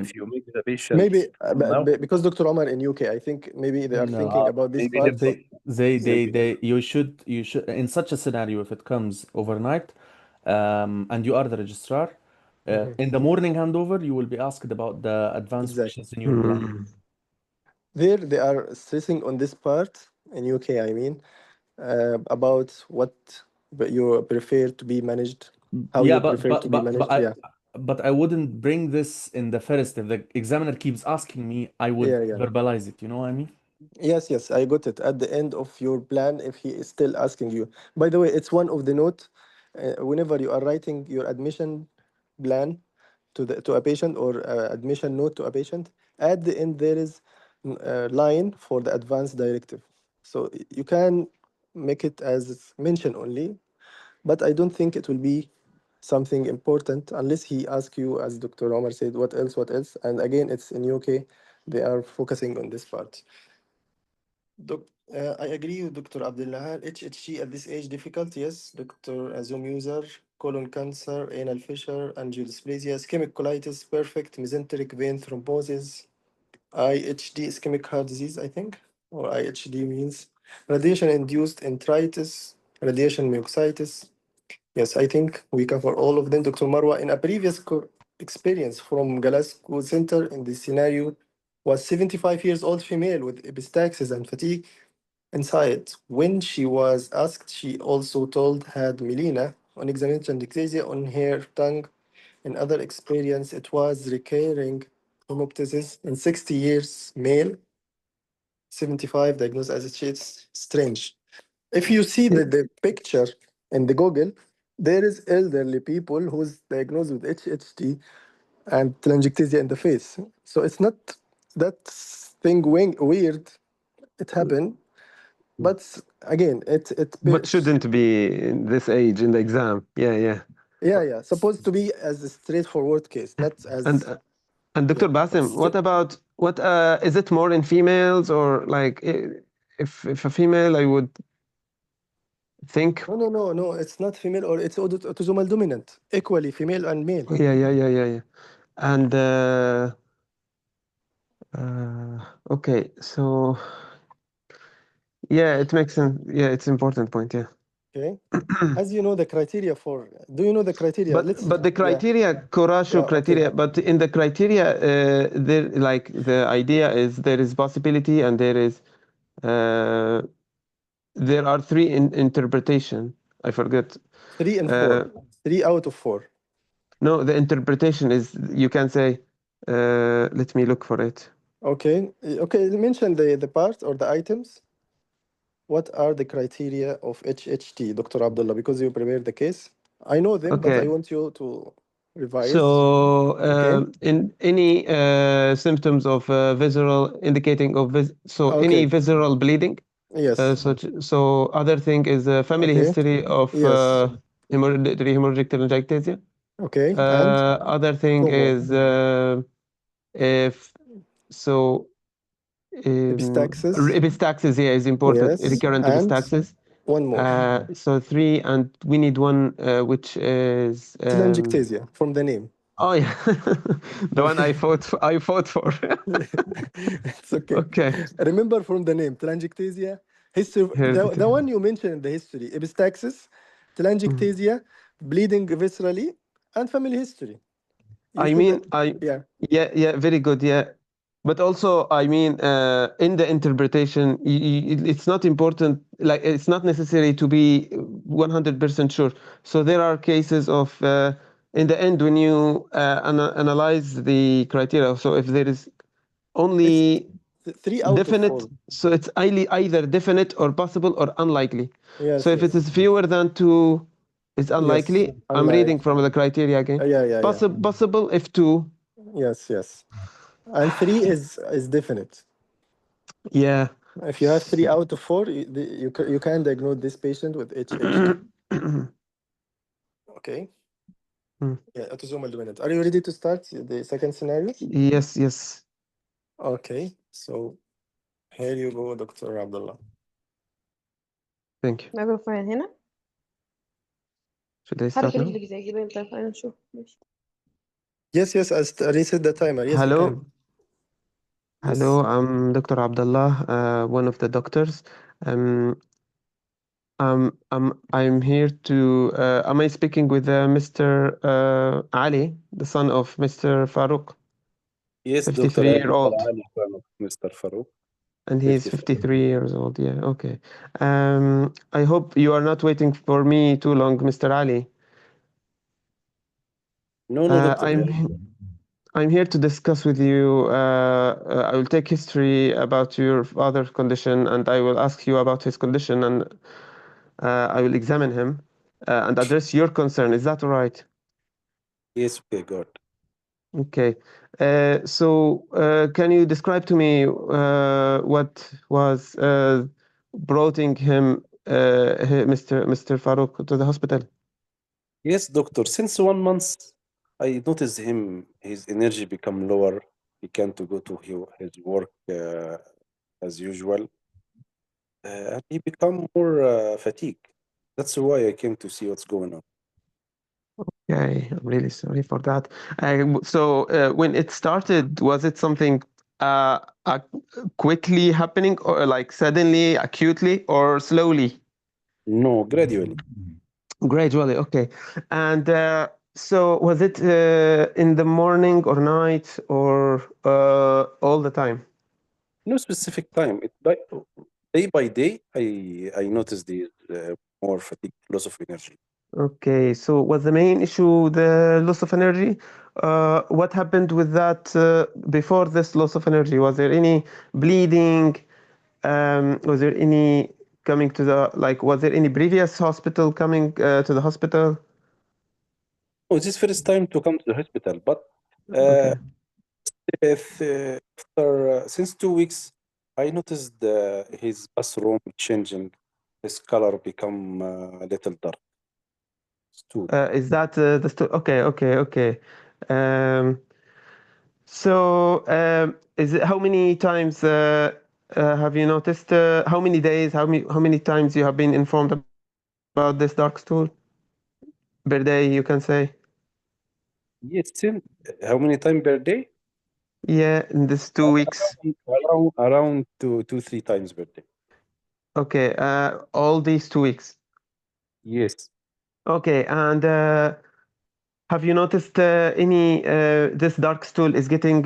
Speaker 2: if you make the patient
Speaker 1: Maybe
Speaker 2: from now,
Speaker 1: because Dr. Omar in UK, I think maybe they are thinking
Speaker 4: no.
Speaker 1: about this
Speaker 2: maybe
Speaker 1: part.
Speaker 2: him.
Speaker 4: You should in such a scenario, if it comes overnight, and you are the registrar,
Speaker 1: Mhm.
Speaker 4: in the morning handover, you will be asked about the advanced
Speaker 1: Exactly.
Speaker 4: wishes in your plan.
Speaker 3: Mm.
Speaker 1: There they are stressing on this part in UK, I mean, about what you prefer to be managed, how
Speaker 4: Yeah,
Speaker 1: you prefer to be managed. Yeah,
Speaker 4: but I wouldn't bring this in the first. If the examiner keeps asking me, I would
Speaker 1: yeah, yeah.
Speaker 4: verbalize it. You know what I mean?
Speaker 1: Yes, yes, I got it. At the end of your plan, if he is still asking you. By the way, it's one of the note. Whenever you are writing your admission plan to a patient or admission note to a patient, at the end there is a line for the advance directive. So you can make it as mention only, but I don't think it will be something important unless he asks you, as Dr. Omar said, what else, what else. And again, it's in UK, they are focusing on this part. I agree with Dr. Abdullah. HHG at this age difficult, yes. Dr. Zoom user, colon cancer, anal fissure, angiodysplasia, ischemic colitis, perfect, mesenteric vein thrombosis, IHD, ischemic heart disease, I think, or IHD means radiation-induced enteritis, radiation myositis. Yes, I think we cover all of them. Dr. Marwa, in a previous experience from Glasgow Center in this scenario, was 75 years old female with epistaxis and fatigue inside. When she was asked, she also told had melena on examination ectasia on her tongue. In other experience, it was recurring hemoptysis in 60 years male, 75 diagnosed as it's strange. If you see the picture in the Google, there is elderly people who's diagnosed with HHT and telangiectasia in the face. So it's not that thing weird. It happened, but again, it
Speaker 3: But shouldn't be in this age in the exam. Yeah, yeah.
Speaker 1: yeah, supposed to be as a straightforward case, not
Speaker 3: And
Speaker 1: as
Speaker 3: and
Speaker 1: yeah.
Speaker 3: Dr. Basim, what about what is it more in females or like if a female I would think
Speaker 1: No. It's not female or it's autosomal dominant, equally female and male.
Speaker 3: yeah. And okay, so yeah, it makes sense. Yeah, it's important point, yeah.
Speaker 1: Okay, as you know the criteria for. Do you know the criteria? Let's
Speaker 3: But the
Speaker 1: yeah
Speaker 3: criteria, Korasho
Speaker 1: okay.
Speaker 3: criteria, but in the criteria, there like the idea is there is possibility and uh, there are three interpretation. I forget.
Speaker 1: 3 and 4,
Speaker 3: Uh,
Speaker 1: 3 out of 4.
Speaker 3: no, the interpretation is you can say. Let me look for it.
Speaker 1: Okay, mention the part or the items. What are the criteria of HHT, Dr. Abdullah? Because you prepared the case. I know them, but I
Speaker 3: Okay.
Speaker 1: want you to revise.
Speaker 3: So,
Speaker 1: Okay.
Speaker 3: in any symptoms of visceral indicating of any
Speaker 1: Okay.
Speaker 3: visceral bleeding.
Speaker 1: Yes.
Speaker 3: So other thing is a family
Speaker 1: Okay.
Speaker 3: history of
Speaker 1: Yes.
Speaker 3: hemorrhagic telangiectasia.
Speaker 1: Okay. And
Speaker 3: Other thing
Speaker 1: two more.
Speaker 3: is if so
Speaker 1: Epistaxis.
Speaker 3: epistaxis, yeah, is important.
Speaker 1: Yes.
Speaker 3: Recurrent
Speaker 1: And
Speaker 3: epistaxis.
Speaker 1: one more.
Speaker 3: So three, and we need one which is
Speaker 1: Telangiectasia from the name.
Speaker 3: oh yeah, the one I fought for.
Speaker 1: It's okay.
Speaker 3: Okay.
Speaker 1: Remember from the name, telangiectasia, history, the one you mentioned in the history, epistaxis,
Speaker 3: Mhm.
Speaker 1: telangiectasia, bleeding viscerally, and family history. You
Speaker 3: I
Speaker 1: could,
Speaker 3: mean,
Speaker 1: yeah,
Speaker 3: yeah, very good, yeah. But also, I mean, in the interpretation, it's not important, like, it's not necessary to be 100% sure. So there are cases of, in the end, when you analyze the criteria, so if there is
Speaker 1: it's
Speaker 3: only
Speaker 1: 3 out of 4.
Speaker 3: definite, so it's either definite or possible or unlikely. So if it
Speaker 1: Yes.
Speaker 3: is fewer than two, It's unlikely. I'm reading from the criteria again.
Speaker 1: Yeah.
Speaker 3: Possible if 2.
Speaker 1: Yes. And 3 is definite.
Speaker 3: Yeah.
Speaker 1: If you have 3 out of 4, you can diagnose this patient with HH2. Okay. Yeah, autosomal dominant. Are you ready to start the second scenario?
Speaker 3: Yes.
Speaker 1: Okay. So here you go, Dr. Abdullah.
Speaker 3: Thank you.
Speaker 5: ميكروفون هنا.
Speaker 3: Should I
Speaker 5: حرك
Speaker 3: start now?
Speaker 5: رجلك زي جبال. طيب خلينا نشوف. ماشي.
Speaker 1: Yes, I reset the timer. Yes, you
Speaker 3: Hello.
Speaker 1: can.
Speaker 3: Hello,
Speaker 1: Yes.
Speaker 3: I'm Dr. Abdullah, one of the doctors. I'm here to. Am I speaking with Mr. Ali, the son of Mr. Farouk,
Speaker 2: Yes, Dr.
Speaker 3: 53-year-old,
Speaker 2: Ali, son of Mr. Farouk.
Speaker 3: and he's 53 years old. Yeah, okay. I hope you are not waiting for me too long, Mr. Ali.
Speaker 2: No, Doctor.
Speaker 3: I'm here to discuss with you. I will take history about your father's condition, and I will ask you about his condition, and I will examine him and address your concern. Is that all right?
Speaker 2: Yes, okay, good.
Speaker 3: Okay. So, can you describe to me what was broughting him, Mr. Farouk, to the hospital?
Speaker 2: Yes, doctor. Since 1 month, I noticed his energy become lower. He can't go to his work as usual. And he become more fatigued. That's why I came to see what's going on.
Speaker 3: Okay, I'm really sorry for that. So, when it started, was it something uh, quickly happening, or like suddenly, acutely, or slowly?
Speaker 2: No, gradually.
Speaker 3: Gradually, okay. And so was it in the morning or night or all the time?
Speaker 2: No specific time. Day by day, I noticed the more fatigue, loss of energy.
Speaker 3: Okay, so was the main issue the loss of energy? What happened with that before this loss of energy? Was there any bleeding? Was there any coming to the, like, was there any previous hospital coming to the hospital?
Speaker 2: Oh, this is first time to come to the hospital, but
Speaker 3: Okay.
Speaker 2: since 2 weeks, I noticed his bathroom changing. His color become a little dark. Stool.
Speaker 3: Is that okay. Um, is it how many times have you noticed? How many days? How many times you have been informed about this dark stool per day? You can say.
Speaker 2: Yes, how many times per day?
Speaker 3: Yeah, in this 2 weeks.
Speaker 2: Around 3 times per day.
Speaker 3: Okay. All these 2 weeks.
Speaker 2: Yes.
Speaker 3: Okay, and have you noticed any this dark stool is getting?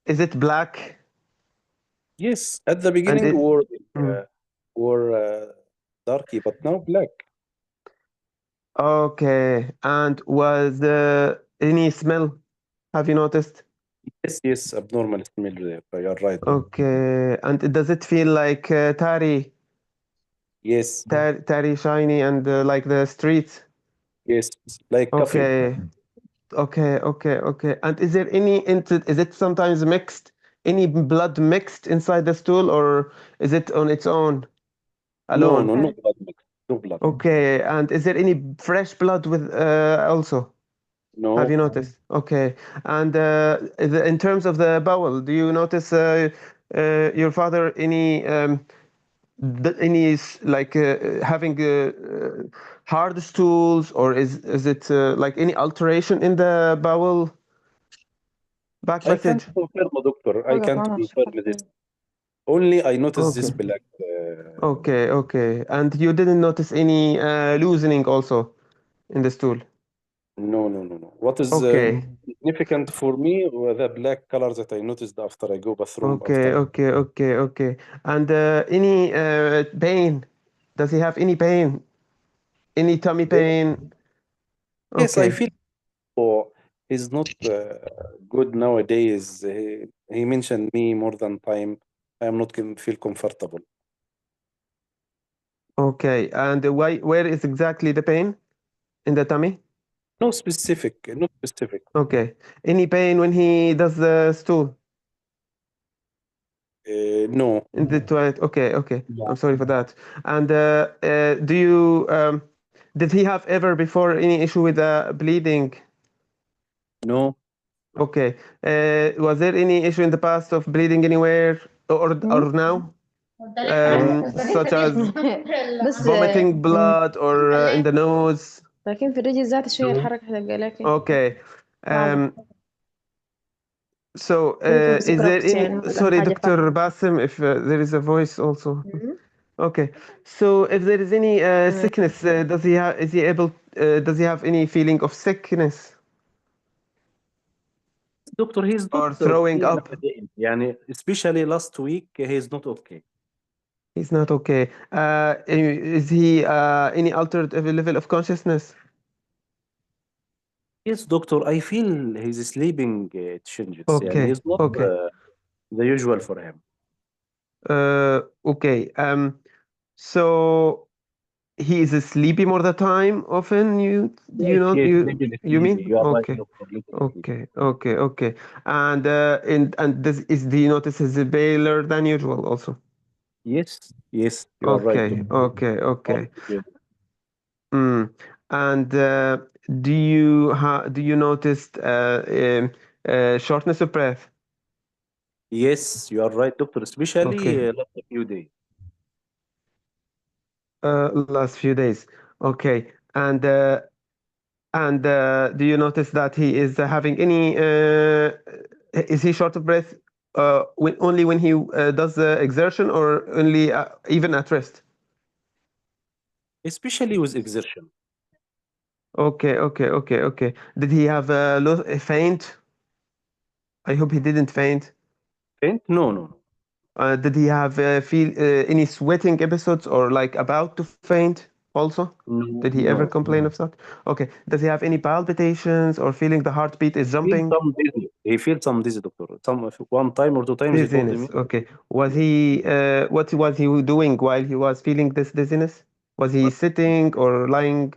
Speaker 3: Is it black?
Speaker 2: Yes, at the
Speaker 3: And
Speaker 2: beginning
Speaker 3: it.
Speaker 2: were darky, but now black.
Speaker 3: Okay, and was any smell? Have you noticed?
Speaker 2: Yes, abnormal smell there. You are right.
Speaker 3: Okay, and does it feel like tarry,
Speaker 2: Yes,
Speaker 3: tarry, shiny, and like the streets?
Speaker 2: yes, like coffee.
Speaker 3: Okay. And is there any? Is it sometimes mixed? Any blood mixed inside the stool, or is it on its own,
Speaker 2: No,
Speaker 3: alone?
Speaker 2: no blood mix. No blood.
Speaker 3: Okay, and is there any fresh blood with also? Have
Speaker 2: No,
Speaker 3: you noticed? Okay. And in terms of the bowel, do you notice your father like having hard stools, or is it like any alteration in the bowel back
Speaker 2: I can't
Speaker 3: passage?
Speaker 2: confirm, doctor. I
Speaker 5: وقف
Speaker 2: can't
Speaker 5: معنا
Speaker 2: confirm
Speaker 5: الشخص.
Speaker 2: this. Only I noticed this
Speaker 3: Okay.
Speaker 2: black.
Speaker 3: Okay. And you didn't notice any loosening also in the stool?
Speaker 2: No. What is
Speaker 3: Okay.
Speaker 2: significant for me were the black color that I noticed after I go bathroom
Speaker 3: Okay,
Speaker 2: after.
Speaker 3: okay. And any pain? Does he have any pain? Any tummy pain?
Speaker 2: Yes, I
Speaker 3: Okay,
Speaker 2: feel he's not good nowadays. He mentioned me more than time. I am not feel comfortable.
Speaker 3: Okay, and where is exactly the pain in the tummy?
Speaker 2: No specific, not specific.
Speaker 3: Okay, any pain when he does the stool
Speaker 2: No.
Speaker 3: in the toilet? Okay, okay.
Speaker 2: Yeah.
Speaker 3: I'm sorry for that. And do you did he have ever before any issue with bleeding?
Speaker 2: No.
Speaker 3: Okay. Was there any issue in the past of bleeding anywhere or now? Such as
Speaker 5: بس
Speaker 3: vomiting blood or in the nose?
Speaker 5: لكن في الرجل ذات شوية
Speaker 2: No.
Speaker 5: الحركة حق لكن
Speaker 3: Okay.
Speaker 5: صعبة.
Speaker 3: So
Speaker 5: ممكن
Speaker 3: is there
Speaker 5: بسكرة يعني
Speaker 3: any
Speaker 5: ولا
Speaker 3: sorry
Speaker 5: حاجة
Speaker 3: Dr. Basim if there is a voice also. Okay. So if there is any sickness does he have is he able does he have any feeling of sickness
Speaker 2: Doctor, he's
Speaker 3: or
Speaker 2: not
Speaker 3: throwing
Speaker 2: okay
Speaker 3: up?
Speaker 2: nowadays. يعني especially last week, he's not okay.
Speaker 3: He's not okay. Is he any altered level of consciousness?
Speaker 2: Yes, doctor, I feel his sleeping changes. يعني
Speaker 3: Okay.
Speaker 2: he's not
Speaker 3: Okay.
Speaker 2: the usual for him.
Speaker 3: Okay. So he is sleepy more the time often
Speaker 2: Yes, yes,
Speaker 3: you
Speaker 2: little
Speaker 3: you
Speaker 2: sleepy.
Speaker 3: mean?
Speaker 2: You are right,
Speaker 3: Okay.
Speaker 2: doctor. Little sleepy.
Speaker 3: Okay. Okay. Okay. And do you notice his paler than usual also?
Speaker 2: Yes, yes, you are right,
Speaker 3: Okay.
Speaker 2: doctor.
Speaker 3: Okay. Okay.
Speaker 2: Yes,
Speaker 3: Mm. And do you notice shortness of breath?
Speaker 2: yes, you are right, doctor. Especially
Speaker 3: Okay.
Speaker 2: last few days.
Speaker 3: Last few days. Okay. And do you notice that he is having any is he short of breath only when he does exertion or only even at rest?
Speaker 2: Especially with exertion.
Speaker 3: Okay. Okay. Okay. Okay. Did he have a faint? I hope he didn't faint.
Speaker 2: Faint? No, no, no.
Speaker 3: Did he have feel any sweating episodes or like about to faint also?
Speaker 2: No,
Speaker 3: Did he ever
Speaker 2: no.
Speaker 3: complain of that? Okay. Does he have any palpitations or feeling the heartbeat is
Speaker 2: Feel
Speaker 3: jumping?
Speaker 2: some dizzy. He feels some dizzy, doctor. Some one time or two times he told me.
Speaker 3: Dizziness. Okay. Was he what was he doing while he was feeling this dizziness? Was he
Speaker 2: But
Speaker 3: sitting or lying?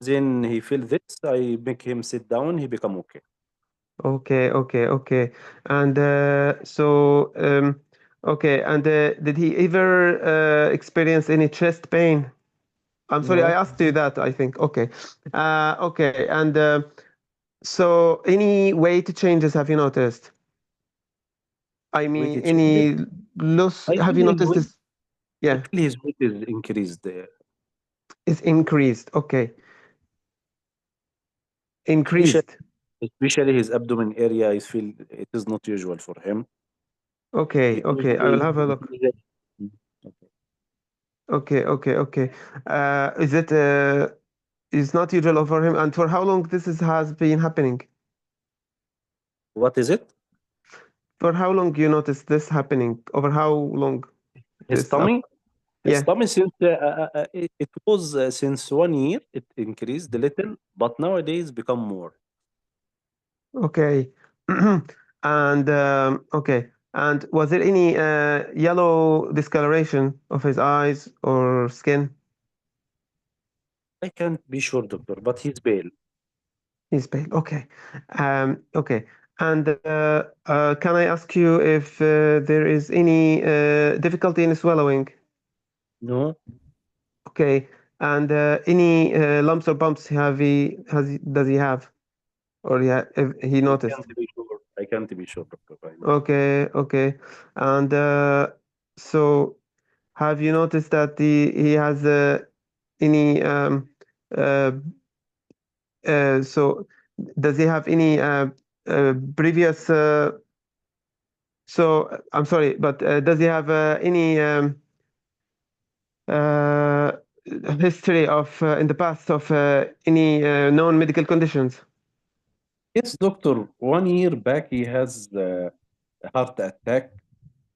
Speaker 2: then he feel this. I make him sit down. He become okay.
Speaker 3: Okay, okay, okay. And okay, and did he ever experience any chest pain? I'm sorry, I
Speaker 2: No.
Speaker 3: asked you that, I think. Okay. Okay, and so any weight changes have you noticed? I
Speaker 2: Weight
Speaker 3: mean,
Speaker 2: changes.
Speaker 3: any loss,
Speaker 2: I
Speaker 3: have
Speaker 2: feel
Speaker 3: you
Speaker 2: his
Speaker 3: noticed
Speaker 2: weight.
Speaker 3: this?
Speaker 2: I
Speaker 3: Yeah,
Speaker 2: feel his weight is increased.
Speaker 3: is increased. Okay.
Speaker 2: Especially,
Speaker 3: Increased.
Speaker 2: especially his abdomen area. I feel it is not usual for him.
Speaker 3: Okay,
Speaker 2: He
Speaker 3: okay, I will
Speaker 2: usually.
Speaker 3: have a look.
Speaker 2: Okay.
Speaker 3: Okay, okay, okay. Is it is not usual for him, and for how long this has been happening?
Speaker 2: What is it?
Speaker 3: For how long you notice this happening? Over how long
Speaker 2: His
Speaker 3: this up?
Speaker 2: tummy. His
Speaker 3: Yeah.
Speaker 2: tummy since it was since 1 year it increased a little, but nowadays become more.
Speaker 3: Okay. And okay. And was there any yellow discoloration of his eyes or skin?
Speaker 2: I can't be sure, doctor, but he's pale.
Speaker 3: He's pale. Okay. Okay. And can I ask you if there is any difficulty in swallowing?
Speaker 2: No,
Speaker 3: Okay. And any lumps or bumps does he have or if he
Speaker 2: I
Speaker 3: noticed?
Speaker 2: can't be sure. I can't be sure, doctor. Right now.
Speaker 3: Okay. Okay. And so have you noticed that he has any uh, so does he have any previous so I'm sorry, but does he have any uh, history of in the past of any known medical conditions?
Speaker 2: Yes, doctor. 1 year back, he has a heart attack,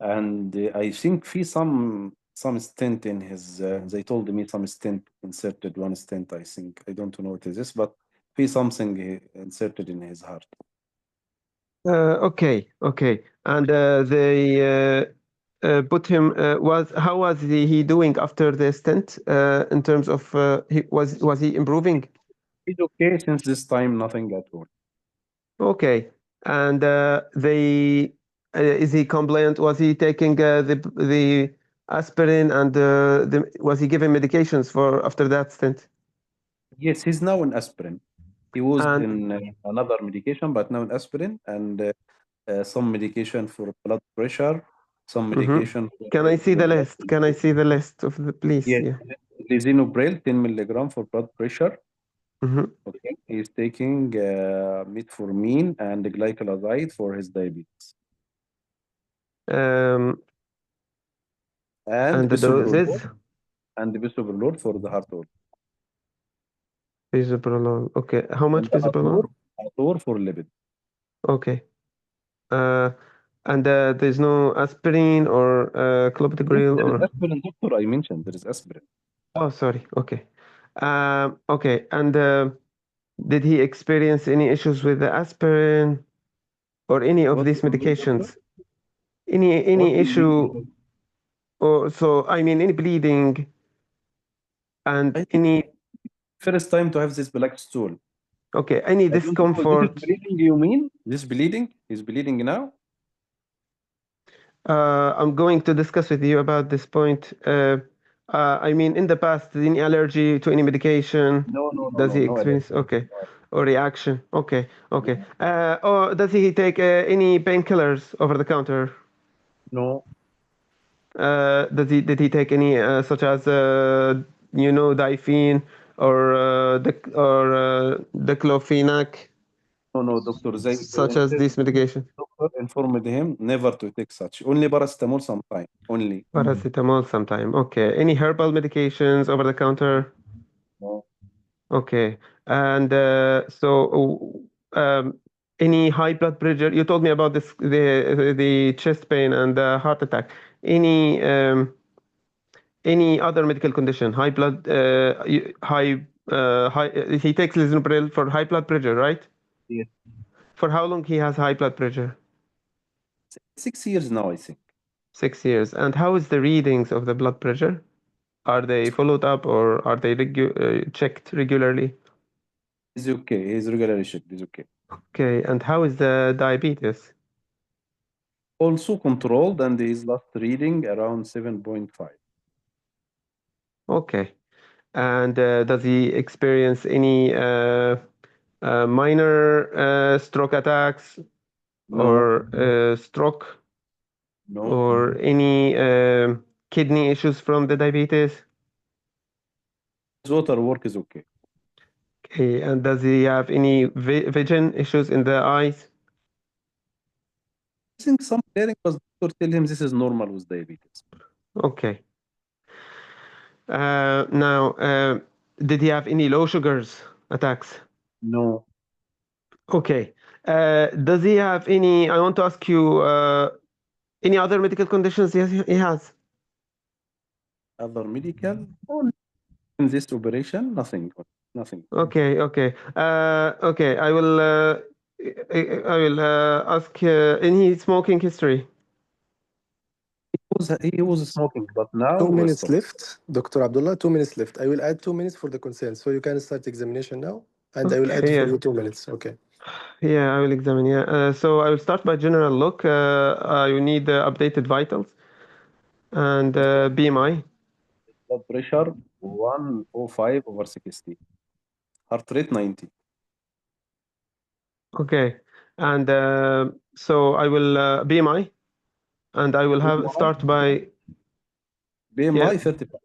Speaker 2: and I think في some stent in his. They told me some stent inserted, one stent. I think I don't know what it is, but في something inserted in his heart.
Speaker 3: Okay, okay, and they put him how was he doing after the stent in terms of was he improving?
Speaker 2: He's okay since this time, nothing at all.
Speaker 3: Okay, and is he compliant? Was he taking the aspirin and was he given medications for after that stent?
Speaker 2: Yes, he's now on aspirin. He was
Speaker 3: And
Speaker 2: in another medication, but now in aspirin and some medication for blood pressure, some medication
Speaker 3: can I see
Speaker 2: for
Speaker 3: the
Speaker 2: blood
Speaker 3: list? Can I see the list of the please?
Speaker 2: Yes,
Speaker 3: Yeah.
Speaker 2: lisinopril 10 milligram for blood pressure.
Speaker 3: Mhm.
Speaker 2: Okay, he's taking metformin and glycolazide for his diabetes,
Speaker 3: Um,
Speaker 2: and
Speaker 3: and the doses?
Speaker 2: bisoprolol for the heart rate,
Speaker 3: Bisoprolol. Okay. How
Speaker 2: and
Speaker 3: much bisoprolol?
Speaker 2: Ator for lipid.
Speaker 3: Okay. And there's no aspirin or
Speaker 2: Yes,
Speaker 3: clopidogrel
Speaker 2: there is
Speaker 3: or
Speaker 2: aspirin, doctor. I mentioned there is aspirin.
Speaker 3: oh, sorry. Okay. Okay. And did he experience any issues with the aspirin or any of
Speaker 2: What do
Speaker 3: these
Speaker 2: you mean, doctor?
Speaker 3: medications? Any
Speaker 2: What do you
Speaker 3: issue
Speaker 2: mean?
Speaker 3: or so I mean any bleeding and
Speaker 2: I think
Speaker 3: any
Speaker 2: first time to have this black stool.
Speaker 3: okay, any
Speaker 2: I don't know. This is
Speaker 3: discomfort?
Speaker 2: bleeding, you mean? This bleeding? He's bleeding now?
Speaker 3: I'm going to discuss with you about this point. I mean, in the past, any allergy to any medication? Does he
Speaker 2: No allergy.
Speaker 3: experience? Okay. Or reaction? Okay. Okay. Or does he take any painkillers over the counter?
Speaker 2: No.
Speaker 3: Did he take any such as diphene or diclofenac,
Speaker 2: No, doctor.
Speaker 3: such as this medication?
Speaker 2: Doctor informed him never to take such. Only paracetamol sometime. Only.
Speaker 3: Paracetamol sometime. Okay. Any herbal medications over the counter?
Speaker 2: No.
Speaker 3: Okay. And any high blood pressure? You told me about this, the chest pain and the heart attack. Any other medical condition? High blood, he takes lisinopril for high blood pressure, right?
Speaker 2: Yes.
Speaker 3: For how long he has high blood pressure?
Speaker 2: 6 years now, I think.
Speaker 3: 6 years. And how is the readings of the blood pressure? Are they followed up or are they checked regularly?
Speaker 2: He's okay. He's regularly checked. He's okay.
Speaker 3: Okay. And how is the diabetes?
Speaker 2: Also controlled, and his last reading around 7.5.
Speaker 3: Okay. And does he experience any minor stroke attacks
Speaker 2: No.
Speaker 3: or stroke
Speaker 2: No.
Speaker 3: or any kidney issues from the diabetes?
Speaker 2: His water work is okay.
Speaker 3: Okay. And does he have any vision issues in the eyes?
Speaker 2: I think some clearing, but doctor tell him this is normal with diabetes.
Speaker 3: Okay. Now, did he have any low sugars attacks?
Speaker 2: No.
Speaker 3: Okay. Does he have any? I want to ask you any other medical conditions he has?
Speaker 2: Other medical? Only in this operation, nothing. Nothing.
Speaker 3: Okay, okay. Okay, I will ask any smoking history.
Speaker 2: He was smoking, but now
Speaker 1: 2
Speaker 2: we
Speaker 1: minutes
Speaker 2: stopped.
Speaker 1: left, Dr. Abdullah. 2 minutes left. I will add 2 minutes for the consent, so you can start examination now, and I will add
Speaker 3: Okay,
Speaker 1: for
Speaker 3: yeah.
Speaker 1: you 2 minutes. Okay.
Speaker 3: Yeah, I will examine. Yeah. So I will start by general look. You need updated vitals and BMI.
Speaker 2: Blood pressure 105/60. Heart rate 90.
Speaker 3: Okay, and so I will BMI, and I will have start by
Speaker 2: BMI
Speaker 3: yeah.
Speaker 2: 35.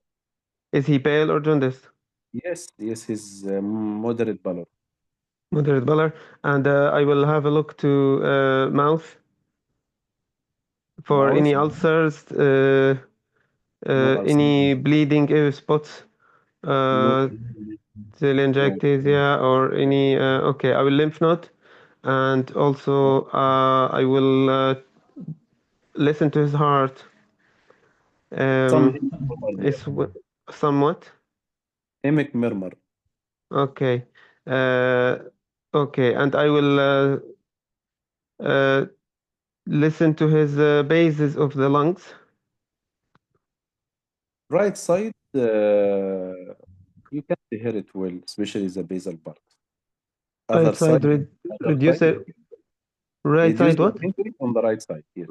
Speaker 3: Is he pale or jaundiced?
Speaker 2: Yes, he's moderate pallor.
Speaker 3: Moderate pallor, and I will have a look to mouth for
Speaker 2: Mouth,
Speaker 3: any ulcers,
Speaker 2: no ulcer.
Speaker 3: any bleeding spots,
Speaker 2: No,
Speaker 3: telangiectasia, or any. Okay, I will lymph node, and also I will listen to his heart.
Speaker 2: some
Speaker 3: Is somewhat
Speaker 2: hemic murmur.
Speaker 3: okay. Uh, okay, and I will listen to his bases of the lungs.
Speaker 2: Right side, you can't hear it well, especially the basal part. Other
Speaker 3: Right side,
Speaker 2: side, other
Speaker 3: reduce
Speaker 2: side,
Speaker 3: it. Right
Speaker 2: reduce
Speaker 3: side, what?
Speaker 2: the injury on the right side. Yes.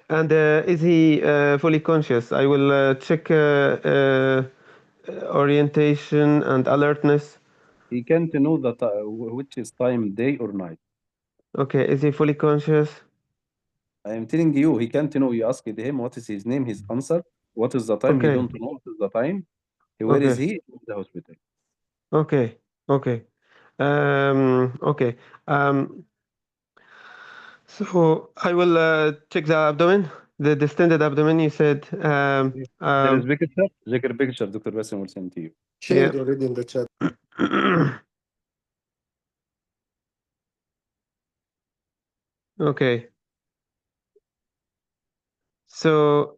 Speaker 3: And is he fully conscious? I will check orientation and alertness.
Speaker 2: He can't know that which is time, day or night.
Speaker 3: Okay, is he fully conscious?
Speaker 2: I am telling you, he can't know. You asked him what is his name, his answer. What is the time? He
Speaker 3: Okay.
Speaker 2: don't know what is the time. Where is
Speaker 3: Okay.
Speaker 2: he? In the hospital.
Speaker 3: Okay. Okay. Okay. So I will check the abdomen, the distended abdomen. You said.
Speaker 2: There is picture. Check your picture. Dr. Basim will send to you.
Speaker 1: Shared
Speaker 3: Yeah.
Speaker 1: already in the chat.
Speaker 3: Okay. So,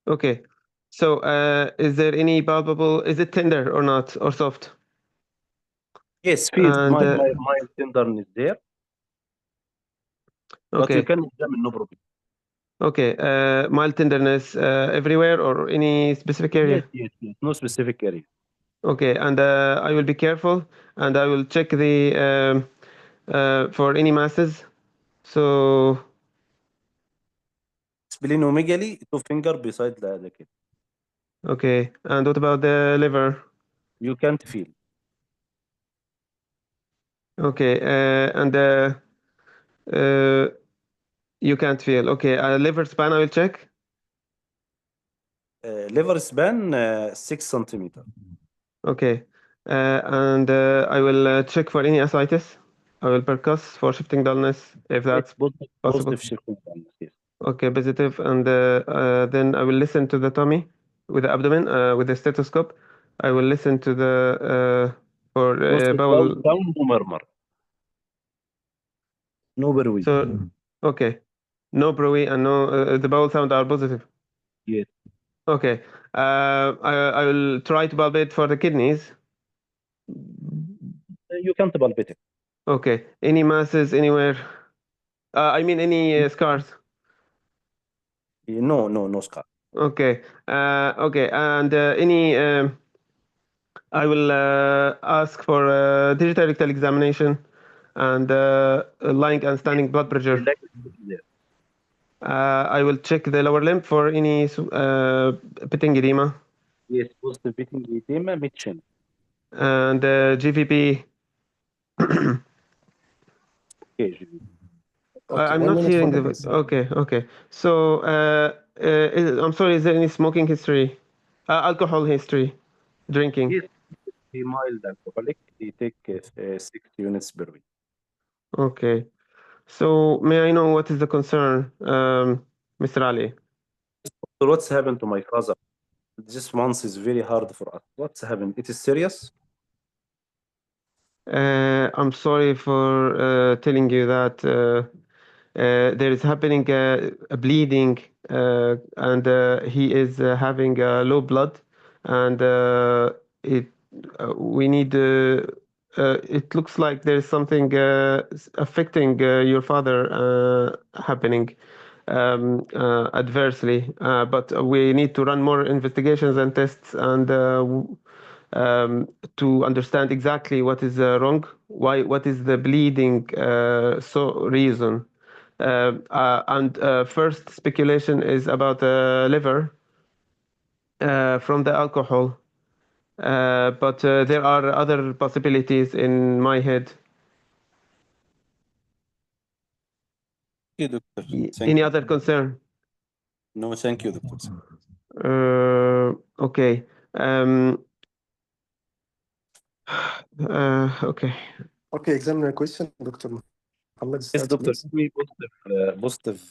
Speaker 3: okay. So, is there any palpable? Is it tender or not, or soft?
Speaker 2: Yes, feels
Speaker 3: And
Speaker 2: my tenderness there, but you
Speaker 3: okay,
Speaker 2: can examine no problem.
Speaker 3: okay. Mild tenderness everywhere or any specific area?
Speaker 2: Yes. No specific area.
Speaker 3: Okay, and I will be careful, and I will check the for any masses. So,
Speaker 2: Splenomegaly, two finger beside the kid.
Speaker 3: okay. And what about the liver?
Speaker 2: You can't feel.
Speaker 3: Okay, and you can't feel. Okay, liver span I will check.
Speaker 2: Liver span 6 centimeter.
Speaker 3: Okay, and I will check for any ascites. I will percuss for shifting dullness if that's possible.
Speaker 2: Positive shifting dullness, yes.
Speaker 3: Okay, positive, and then I will listen to the tummy with the abdomen with the stethoscope. I will listen to the for
Speaker 2: Positive
Speaker 3: bowel.
Speaker 2: sound, no murmur. No berwi.
Speaker 3: So okay, no brewy and no the bowel sound are positive.
Speaker 2: Yes.
Speaker 3: Okay, I will try to palpate for the kidneys.
Speaker 2: You can't palpate it.
Speaker 3: Okay, any masses anywhere? I mean any scars.
Speaker 2: No scar.
Speaker 3: Okay, okay, and any. I will ask for a digital rectal examination and lying and standing blood pressure.
Speaker 2: Relax there.
Speaker 3: I will check the lower limb for any pitting edema
Speaker 2: Yes, positive beating edema, mid-chin.
Speaker 3: and GVP.
Speaker 2: Okay, GV.
Speaker 1: Okay,
Speaker 3: I'm
Speaker 1: 1
Speaker 3: not
Speaker 1: minute
Speaker 3: hearing
Speaker 1: follow,
Speaker 3: the.
Speaker 1: please.
Speaker 3: Okay, okay. So I'm sorry. Is there any smoking history, alcohol history, drinking?
Speaker 2: Yes, he mild alcoholic. He take 6 units per week.
Speaker 3: Okay. So may I know what is the concern, Mr. Ali?
Speaker 2: So what's happened to my father? This month is very hard for us. What's happened? It is serious?
Speaker 3: I'm sorry for telling you that there is happening a bleeding and he is having low blood and it we need it looks like there's something affecting your father happening adversely but we need to run more investigations and tests and to understand exactly what is wrong, what is the bleeding so reason. And first speculation is about the liver from the alcohol, but there are other possibilities in my head.
Speaker 2: Thank you, doctor. Thank
Speaker 3: Any
Speaker 2: you.
Speaker 3: other concern?
Speaker 2: No, thank you, doctor.
Speaker 3: Okay. Okay.
Speaker 1: Okay, examiner question, Dr. Muhammad
Speaker 2: Yes,
Speaker 1: starts,
Speaker 2: doctor.
Speaker 1: please.
Speaker 2: Give me positive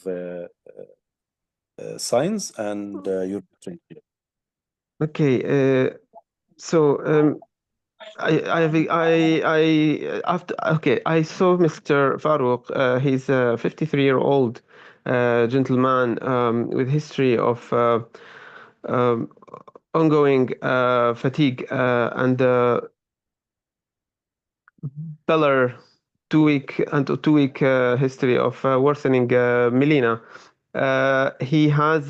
Speaker 2: signs and your treatment.
Speaker 3: Okay. So after okay, I saw Mr. Farouk. He's a 53-year-old gentleman with history of um, ongoing fatigue and pallor 2-week history of worsening melena. He has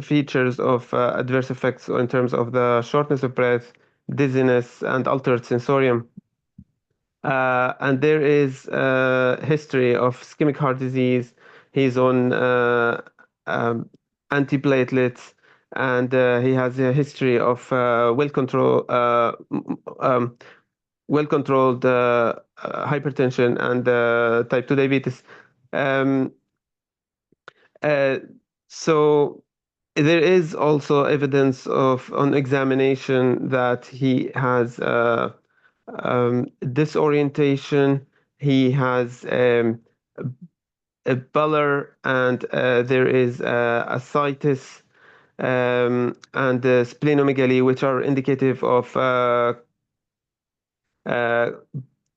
Speaker 3: features of adverse effects in terms of the shortness of breath, dizziness, and altered sensorium. And there is a history of ischemic heart disease. He's on antiplatelets, and he has a history of well-controlled hypertension and type 2 diabetes. So there is also evidence of on examination that he has disorientation. He has a pallor, and there is ascites and splenomegaly, which are indicative of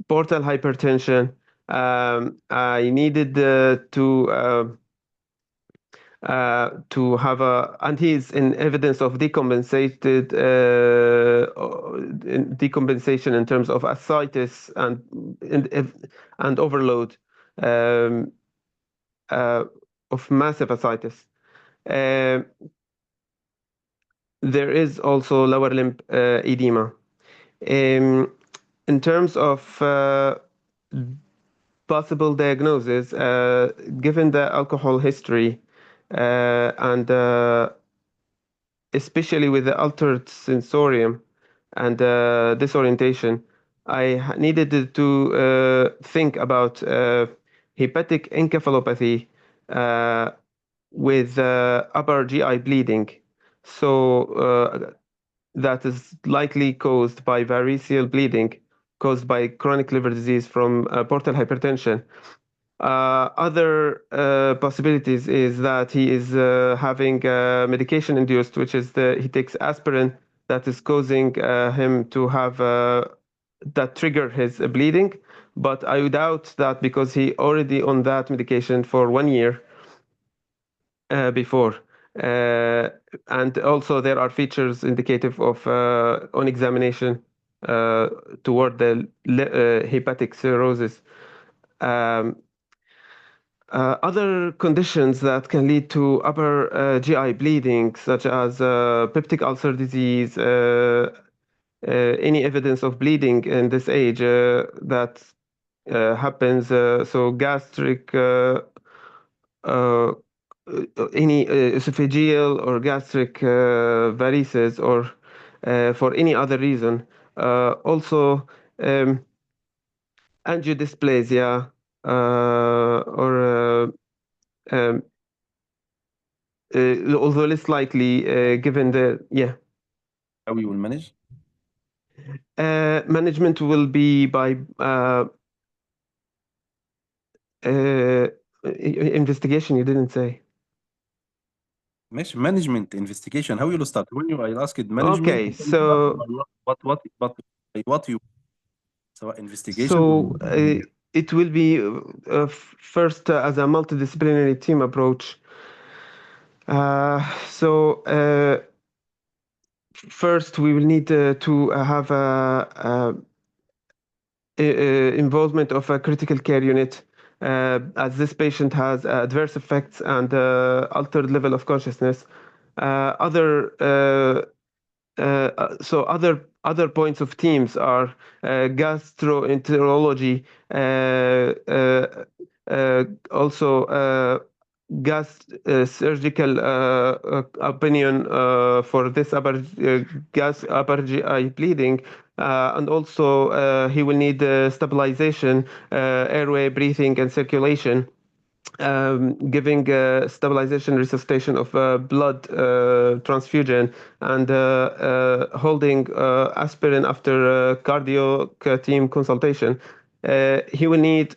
Speaker 3: portal hypertension. I needed to have and he's in evidence of decompensated decompensation in terms of ascites and overload of massive ascites. There is also lower limb edema. In terms of possible diagnosis, given the alcohol history and especially with the altered sensorium and disorientation, I needed to think about hepatic encephalopathy with upper GI bleeding. So that is likely caused by variceal bleeding caused by chronic liver disease from portal hypertension. Other possibilities is that he is having medication induced, which is he takes aspirin that is causing him to have that trigger his bleeding. But I doubt that because he already on that medication for 1 year before. And also there are features indicative of on examination toward the hepatic cirrhosis. Other conditions that can lead to upper GI bleeding, such as peptic ulcer disease, any evidence of bleeding in this age that happens, so gastric, any esophageal or gastric varices, or for any other reason. Also, angiodysplasia or although less likely given the
Speaker 2: How you will manage?
Speaker 3: management will be by investigation. You didn't say.
Speaker 2: Management investigation. How you will start? When I asked management.
Speaker 3: Okay, so
Speaker 2: what you so investigation.
Speaker 3: So it will be first as a multidisciplinary team approach. So first we will need to have involvement of a critical care unit, as this patient has adverse effects and altered level of consciousness. So other points of teams are gastroenterology, also surgical opinion for this upper GI bleeding, and also he will need stabilization, airway, breathing, and circulation. Giving stabilization, resuscitation of blood transfusion, and holding aspirin after cardio team consultation. He will need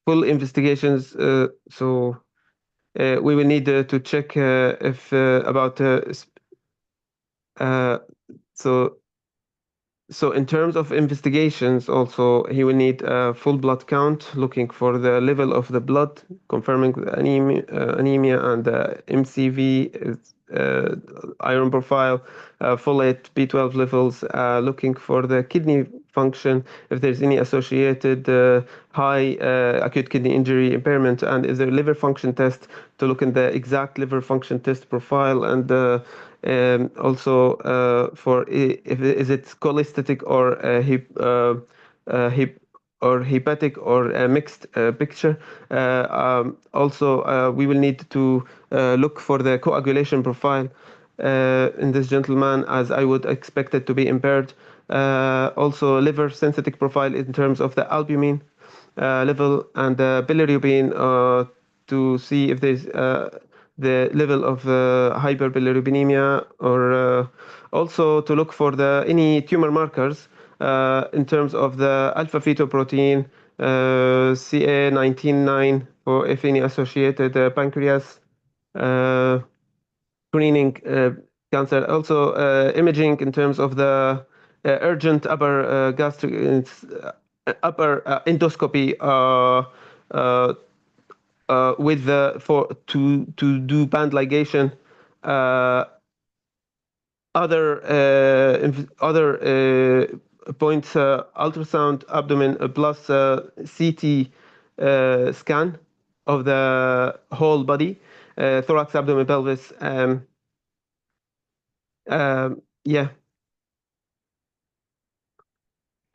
Speaker 3: full investigations. So we will need to check if about So in terms of investigations, also he will need a full blood count, looking for the level of the blood, confirming the anemia and the MCV is iron profile, folate, B12 levels, looking for the kidney function, if there's any associated high acute kidney injury impairment, and is there a liver function test to look in the exact liver function test profile, and also for if is it cholestatic or or hepatic or a mixed picture. Also, we will need to look for the coagulation profile in this gentleman, as I would expect it to be impaired. Also, liver synthetic profile in terms of the albumin level and the bilirubin to see if there's the level of hyperbilirubinemia, or also to look for any tumor markers in terms of the alpha fetoprotein, CA19-9, or if any associated pancreas screening cancer. Also imaging in terms of the urgent upper gastric upper endoscopy with to do band ligation. Other points, ultrasound abdomen plus CT scan of the whole body, thorax, abdomen, pelvis. Yeah.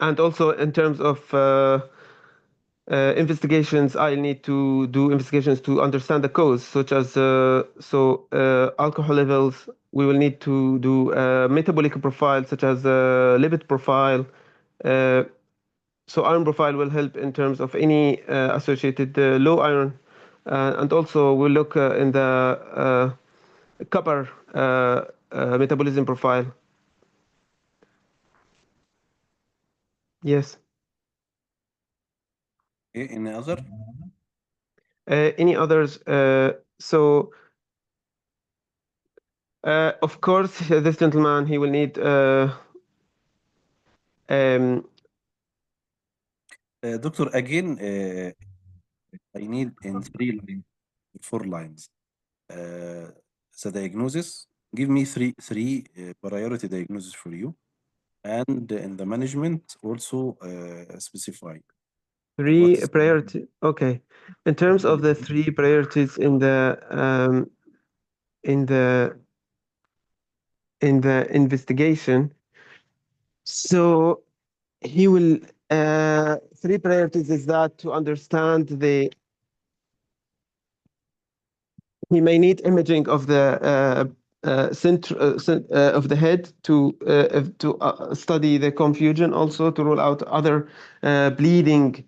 Speaker 3: And also in terms of investigations, I need to do investigations to understand the cause, such as alcohol levels. We will need to do metabolic profile, such as lipid profile. So iron profile will help in terms of any associated low iron, and also we'll look in the copper metabolism profile. Yes.
Speaker 2: Okay, any other?
Speaker 3: Any others? Of course, this gentleman, he will need
Speaker 2: Doctor, again, I need in 4 lines. The diagnosis, give me three priority diagnosis for you, and in the management also specify.
Speaker 3: three
Speaker 2: What is-
Speaker 3: priority. Okay, in terms of the three priorities in the investigation, so he will three priorities is that to understand he may need imaging of the center of the head to study the confusion, also to rule out other bleeding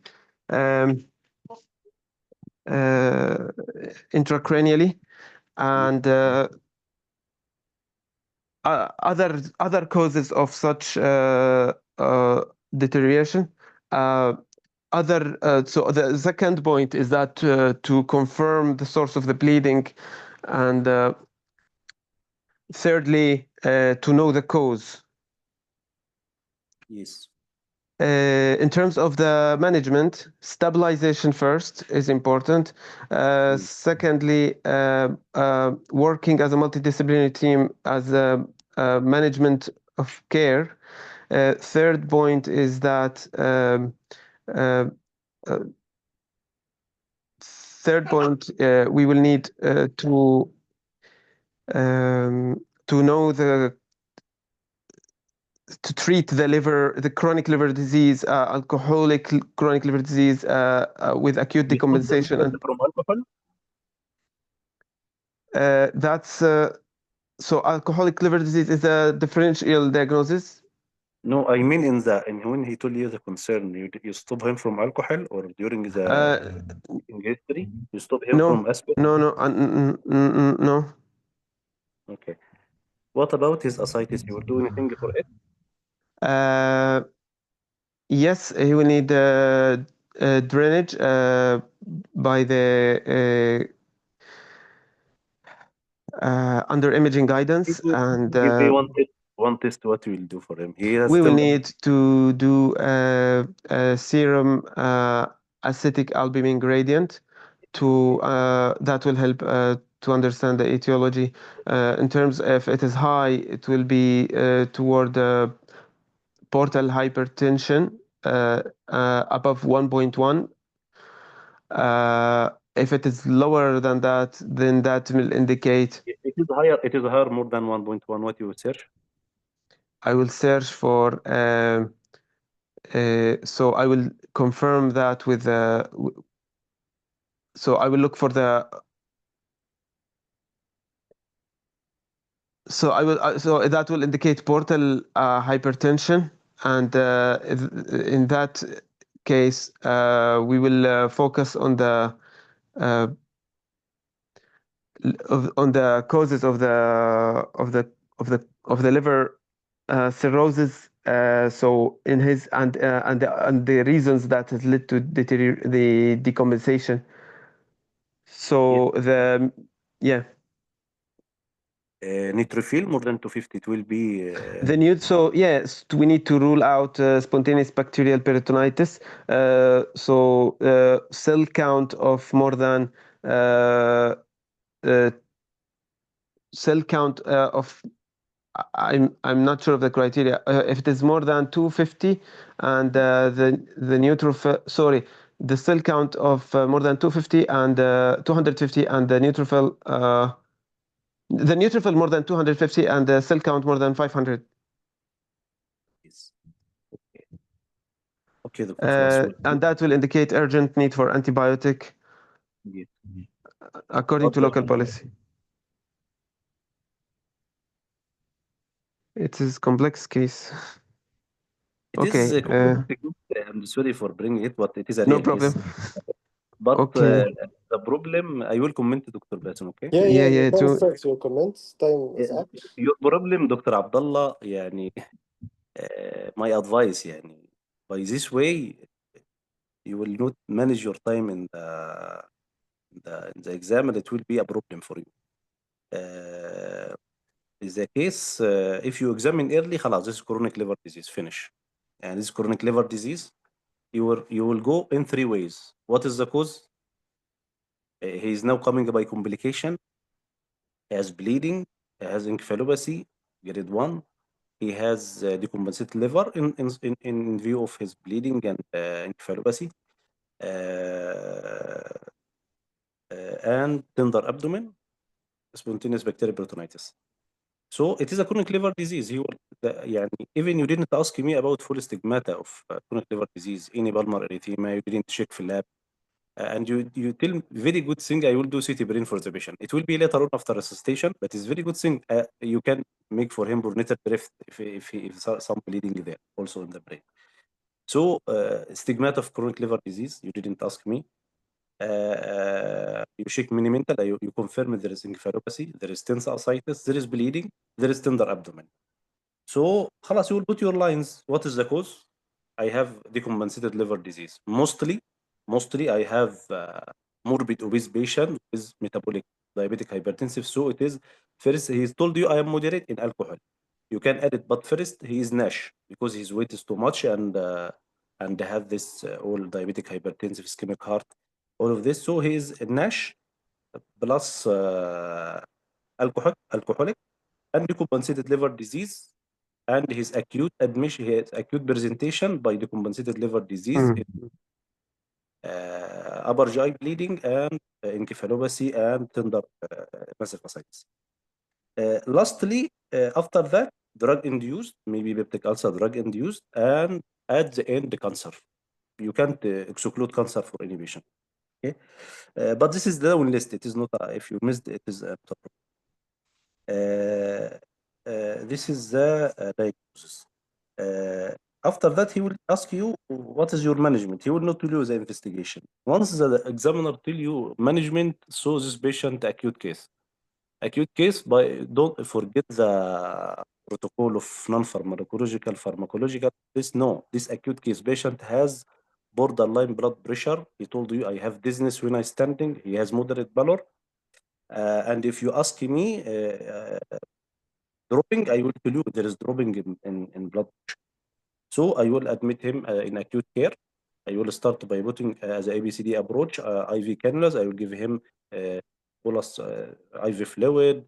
Speaker 3: intracranially, and other causes of such deterioration. So the second point is that to confirm the source of the bleeding, and thirdly to know the cause.
Speaker 2: Yes.
Speaker 3: In terms of the management, stabilization first is important. Secondly, working as a multidisciplinary team as a management of care. Third point is that we will need to know to treat the chronic liver disease, alcoholic chronic liver disease with acute decompensation. And
Speaker 2: from alcohol?
Speaker 3: that's so alcoholic liver disease is a differential diagnosis.
Speaker 2: No, I mean in when he told you the concern, you stop him from alcohol, or during the history, you stop him from aspirin?
Speaker 3: No.
Speaker 2: Okay. What about his ascites? You will do anything for it?
Speaker 3: Yes, he will need drainage by the under imaging guidance, and
Speaker 2: Give me one test. What you will do for him? He has
Speaker 3: we will
Speaker 2: still
Speaker 3: need to do serum acetic albumin gradient to that will help to understand the etiology. In terms if it is high, it will be toward portal hypertension above 1.1. If it is lower than that, then that will indicate.
Speaker 2: It is higher. It is higher more than 1.1. What you will search?
Speaker 3: I will search for. So I will confirm that with the. So I will look for the. So I will. So that will indicate portal hypertension, and in that case, we will focus on the. On the causes of the liver cirrhosis. So in his and the reasons that has led to the decompensation. So
Speaker 2: Neutrophil more than 250. It will be.
Speaker 3: So yes, we need to rule out spontaneous bacterial peritonitis. Cell count of more than cell count of. I'm not sure of the criteria. If it is more than 250 and the neutrophil, the cell count of more than 250 and 250 and the neutrophil more than 250 and the cell count more than 500.
Speaker 2: Okay, Dr.
Speaker 3: And that will indicate urgent need for antibiotic.
Speaker 2: Yes.
Speaker 3: According to local policy. It is complex case.
Speaker 2: It is I'm sorry for bringing it, but it is a
Speaker 3: no
Speaker 2: real
Speaker 3: problem.
Speaker 2: case. But
Speaker 3: okay.
Speaker 2: The problem, I will comment to Dr. Bassem, okay?
Speaker 1: Yeah,
Speaker 3: Yeah,
Speaker 1: you can
Speaker 3: too.
Speaker 1: start your comments. Time is up.
Speaker 2: Your problem, Dr. Abdullah, يعني, my advice, يعني, by this way, you will not manage your time in the exam, and it will be a problem for you. The case, if you examine early, خلاص, this is chronic liver disease, finish. And this chronic liver disease, you will go in 3 ways. What is the cause? He is now coming by complication. He has bleeding. He has encephalopathy, grade 1. He has decompensated liver in view of his bleeding and encephalopathy. And tender abdomen, spontaneous bacterial peritonitis. So it is a chronic liver disease. Even you didn't ask me about full stigmata of chronic liver disease, any pulmonary erythema, you didn't check في lab. And you tell me very good thing, I will do CT brain for the patient. It will be later on after resuscitation, but it's very good thing. You can make for him burnitter drift if some bleeding there also in the brain. So stigmata of chronic liver disease, you didn't ask me. You check mini mental, you confirm there is encephalopathy, there is tense ascites, there is bleeding, there is tender abdomen. So خلاص, you will put your lines. What is the cause? I have decompensated liver disease. Mostly I have morbid obese patient with metabolic diabetic hypertensive. So it is first he's told you I am moderate in alcohol. You can add it, but first he is NASH because his weight is too much and have this all diabetic hypertensive ischemic heart, all of this. So he is NASH plus alcoholic and decompensated liver disease, and his acute admission, his acute presentation by decompensated liver disease, upper GI bleeding and encephalopathy and tender massive ascites. Lastly, after that, drug-induced, maybe peptic ulcer drug-induced, and at the end, the cancer. You can't exclude cancer for any patient. Okay, but this is the down list. It is not. If you missed, it is a problem. This is the diagnosis. After that, he will ask you, what is your management? He will not tell you the investigation. Once the examiner tell you management, so this patient acute case. Acute case, by don't forget the protocol of non-pharmacological, pharmacological. This acute case patient has borderline blood pressure. He told you, I have dizziness when I standing. He has moderate pallor. And if you ask me, dropping, I will tell you there is dropping in blood pressure. So I will admit him in acute care. I will start by putting as a ABCD approach, IV cannulas. I will give him bolus IV fluid.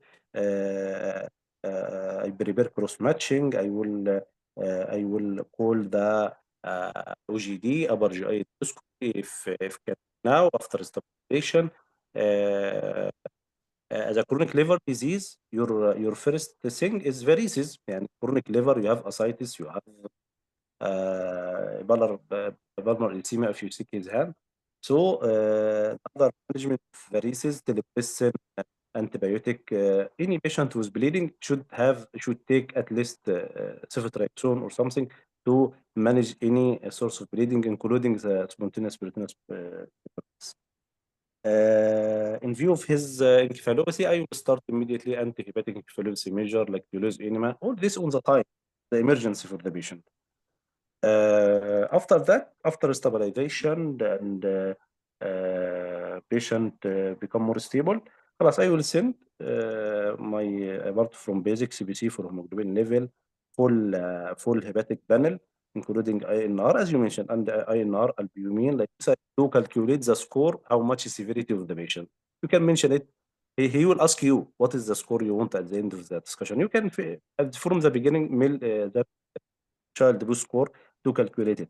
Speaker 2: I prepare cross matching. I will call the OGD, upper GI endoscopy, if can now after stabilization. As a chronic liver disease, your first thing is varices. يعني chronic liver, you have ascites, you have pulmonary edema if you see his hand. So other management of varices, telemedicine, antibiotic. Any patient who is bleeding should take at least ceftriaxone or something to manage any source of bleeding, including the spontaneous peritoneous. In view of his encephalopathy, I will start immediately anti-hepatic encephalopathy measure like Toulouse enema. All this on the time, the emergency for the patient. After that, after stabilization and patient become more stable, خلاص I will send my apart from basic CBC for hemoglobin level, full hepatic panel, including INR as you mentioned, and INR albumin. Like this, to calculate the score, how much is severity of the patient. You can mention it. He will ask you what is the score you want at the end of the discussion. You can from the beginning mail that child boost score to calculate it.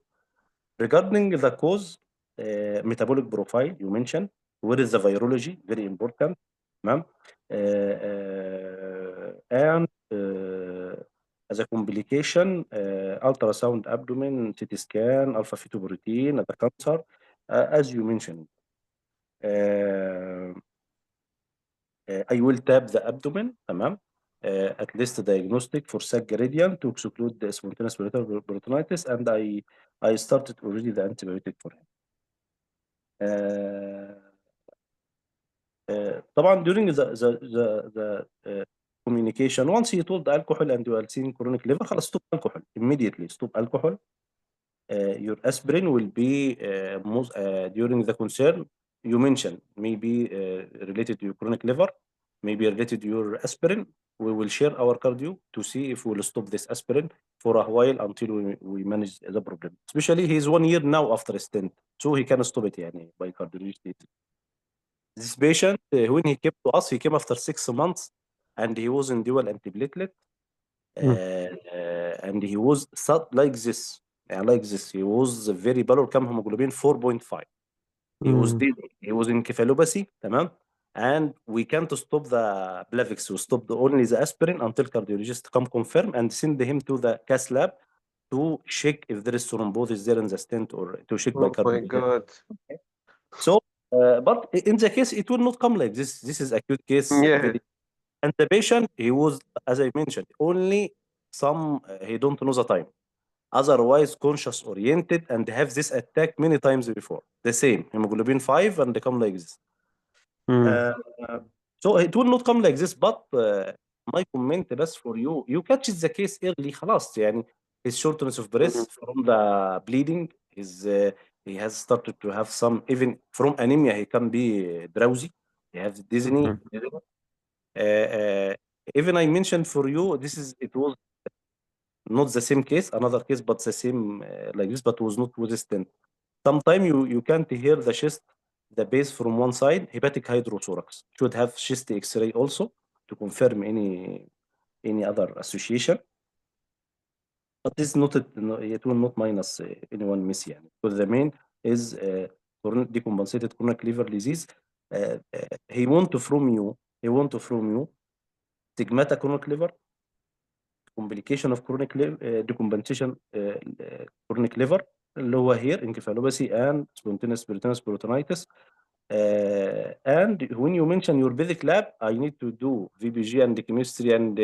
Speaker 2: Regarding the cause, metabolic profile, you mentioned, where is the virology, very important, ma'am. And as a complication, ultrasound abdomen, CT scan, alpha fetoprotein, the cancer, as you mentioned. I will tap the abdomen, تمام. At least diagnostic for SAC gradient to exclude the spontaneous peritonitis, and I started already the antibiotic for him. طبعا during the communication, once he told alcohol and you are seeing chronic liver, خلاص stop alcohol immediately. Stop alcohol. Your aspirin will be during the concern you mentioned, maybe related to your chronic liver, maybe related to your aspirin. We will share our cardio to see if we will stop this aspirin for a while until we manage the problem. Especially he is 1 year now after a stent, so he can stop it يعني by cardiologist. This patient, when he came to us, he came after 6 months, and he was in dual antiplatelet, and he was like this. Like this, he was very pale, كام hemoglobin 4.5. He was dead. He was in encephalopathy, تمام. And we can't stop the Plavix. We stopped only the aspirin until cardiologist come confirm and send him to the CAS lab to check if there is thrombosis there in the stent or to check by
Speaker 3: Oh my
Speaker 2: cardiologist.
Speaker 3: God.
Speaker 2: So, but in the case, it will not come like this. This is acute case.
Speaker 3: Yeah.
Speaker 2: And the patient, he was, as I mentioned, only some, he don't know the time. Otherwise, conscious oriented and have this attack many times before. The same, hemoglobin 5 and they come like this. So it will not come like this, but my comment بس for you, you catch the case early, خلاص يعني his shortness of breath from the bleeding, he has started to have some, even from anemia, he can be drowsy, he has dizziness. Even I mentioned for you, it was not the same case, another case, but the same like this, but was not resistant. Sometimes you can't hear the chest, the base from one side, hepatic hydrothorax. Should have chest X-ray also to confirm any other association. But this not it will not minus anyone miss يعني. Because the main is decompensated chronic liver disease. He want from you stigmata chronic liver, complication of chronic liver, decompensation chronic liver اللي هو here encephalopathy and spontaneous peritoneous peritonitis. And when you mention your basic lab, I need to do VBG and chemistry and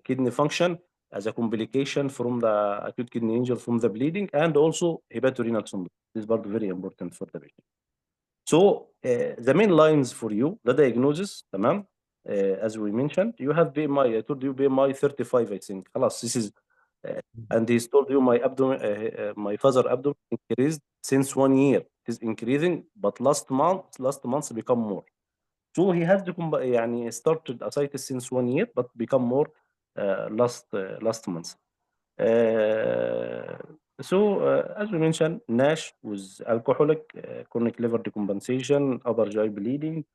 Speaker 2: kidney function as a complication from the acute kidney injury from the bleeding, and also hepatorenal syndrome. This is part very important for the patient. So the main lines for you, the diagnosis, تمام. As we mentioned, you have BMI. I told you BMI 35, I think. خلاص, this is, and he told you my abdomen, my father abdomen increased since 1 year. It is increasing, but last month become more. So he has to يعني started ascites since 1 year, but become more last month. So as we mentioned, NASH with alcoholic, chronic liver decompensation, upper GI bleeding,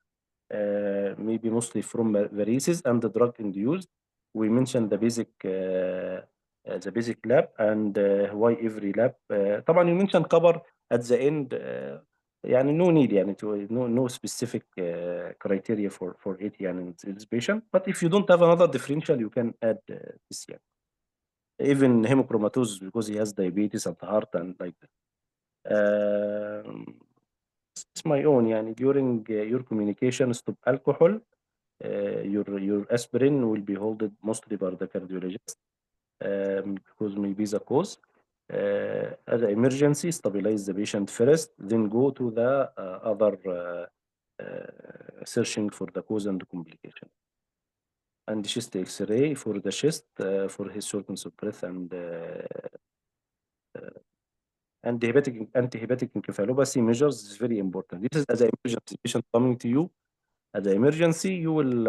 Speaker 2: maybe mostly from varices and the drug induced. We mentioned the basic lab and why every lab. طبعا you mentioned cover at the end. يعني no need يعني to no specific criteria for it يعني in this patient. But if you don't have another differential, you can add this يعني. Even hemochromatosis because he has diabetes and heart and like that. It's my own يعني during your communication stop alcohol. Your aspirin will be held mostly by the cardiologist because maybe the cause. As an emergency, stabilize the patient first, then go to the other searching for the cause and the complication. And chest X-ray for the chest for his shortness of breath and antihepatic encephalopathy measures is very important. This is as an emergency patient coming to you. As an emergency, you will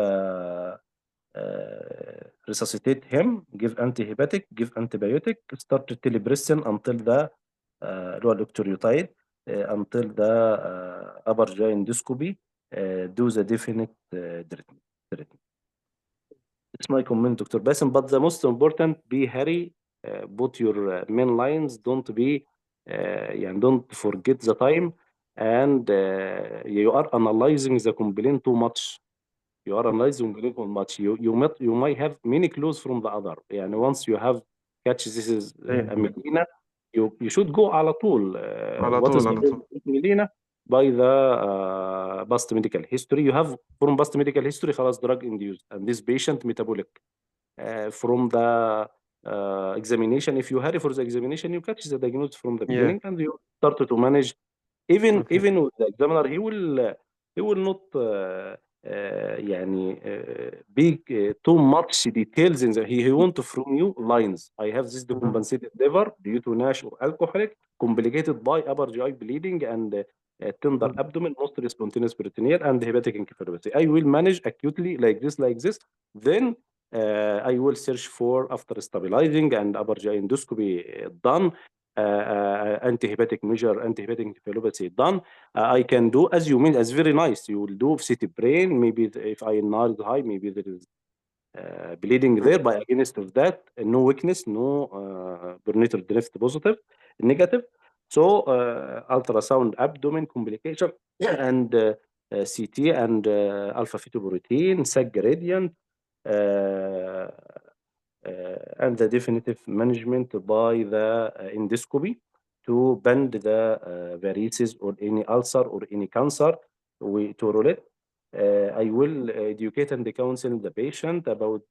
Speaker 2: resuscitate him, give antihepatic, give antibiotic, start telepressin until the اللي هو الأكتوريوتايد until the upper GI endoscopy, do the definite treatment. It's my comment, Dr. Basim, but the most important, be hurry, put your main lines, don't be, يعني don't forget the time, and you are analyzing the complaint too much. You are analyzing too much. You might have many clues from the other. يعني once you have catch this is Melena, you should go على طول.
Speaker 3: على
Speaker 2: What is
Speaker 3: طول على طول.
Speaker 2: Melena? By the past medical history. You have from past medical history خلاص drug induced and this patient metabolic. From the examination, if you hurry for the examination, you catch the diagnosis from the beginning and you start to manage. Even with the examiner, he will not يعني big too much details in the he want from you lines. I have this decompensated liver due to NASH or alcoholic, complicated by upper GI bleeding and tender abdomen, mostly spontaneous peritoneal and hepatic encephalopathy. I will manage acutely like this. Then I will search for after stabilizing and upper GI endoscopy done. Antihepatic measure, antihepatic encephalopathy done. I can do as you mean, as very nice. You will do CT brain. Maybe if INR is high, maybe there is bleeding there. By against of that, no weakness, no peritoneal drift positive, negative. So ultrasound abdomen complication and CT and alpha fetoprotein, SAG gradient. And the definitive management by the endoscopy to bend the varices or any ulcer or any cancer to roll it. I will educate and counsel the patient about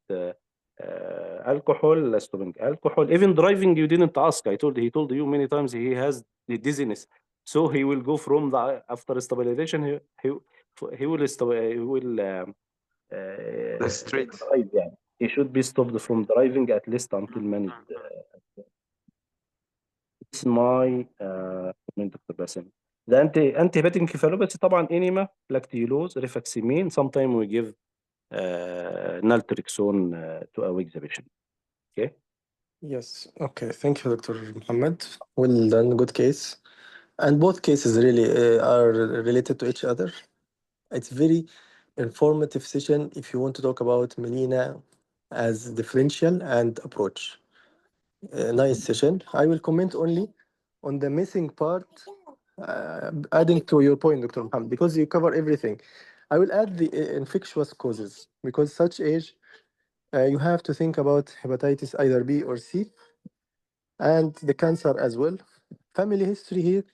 Speaker 2: alcohol, stopping alcohol. Even driving, you didn't ask. He told you many times he has the dizziness. So he will go from the after stabilization. He will
Speaker 3: The street.
Speaker 2: drive يعني. He should be stopped from driving at least until managed. It's my comment, Dr. Basim. The antihepatic encephalopathy طبعا enema, lactulose, rifaximin. Sometimes we give naltrexone to awake the patient. Okay.
Speaker 1: Yes. Okay. Thank you, Dr. Muhammad. Well done. Good case. And both cases really are related to each other. It's very informative session if you want to talk about Melena as differential and approach. Nice session. I will comment only on the missing part, adding to your point, Dr. Muhammad, because you cover everything. I will add the infectious causes because such age, you have to think about hepatitis either B or C, and the cancer as well. Family history here,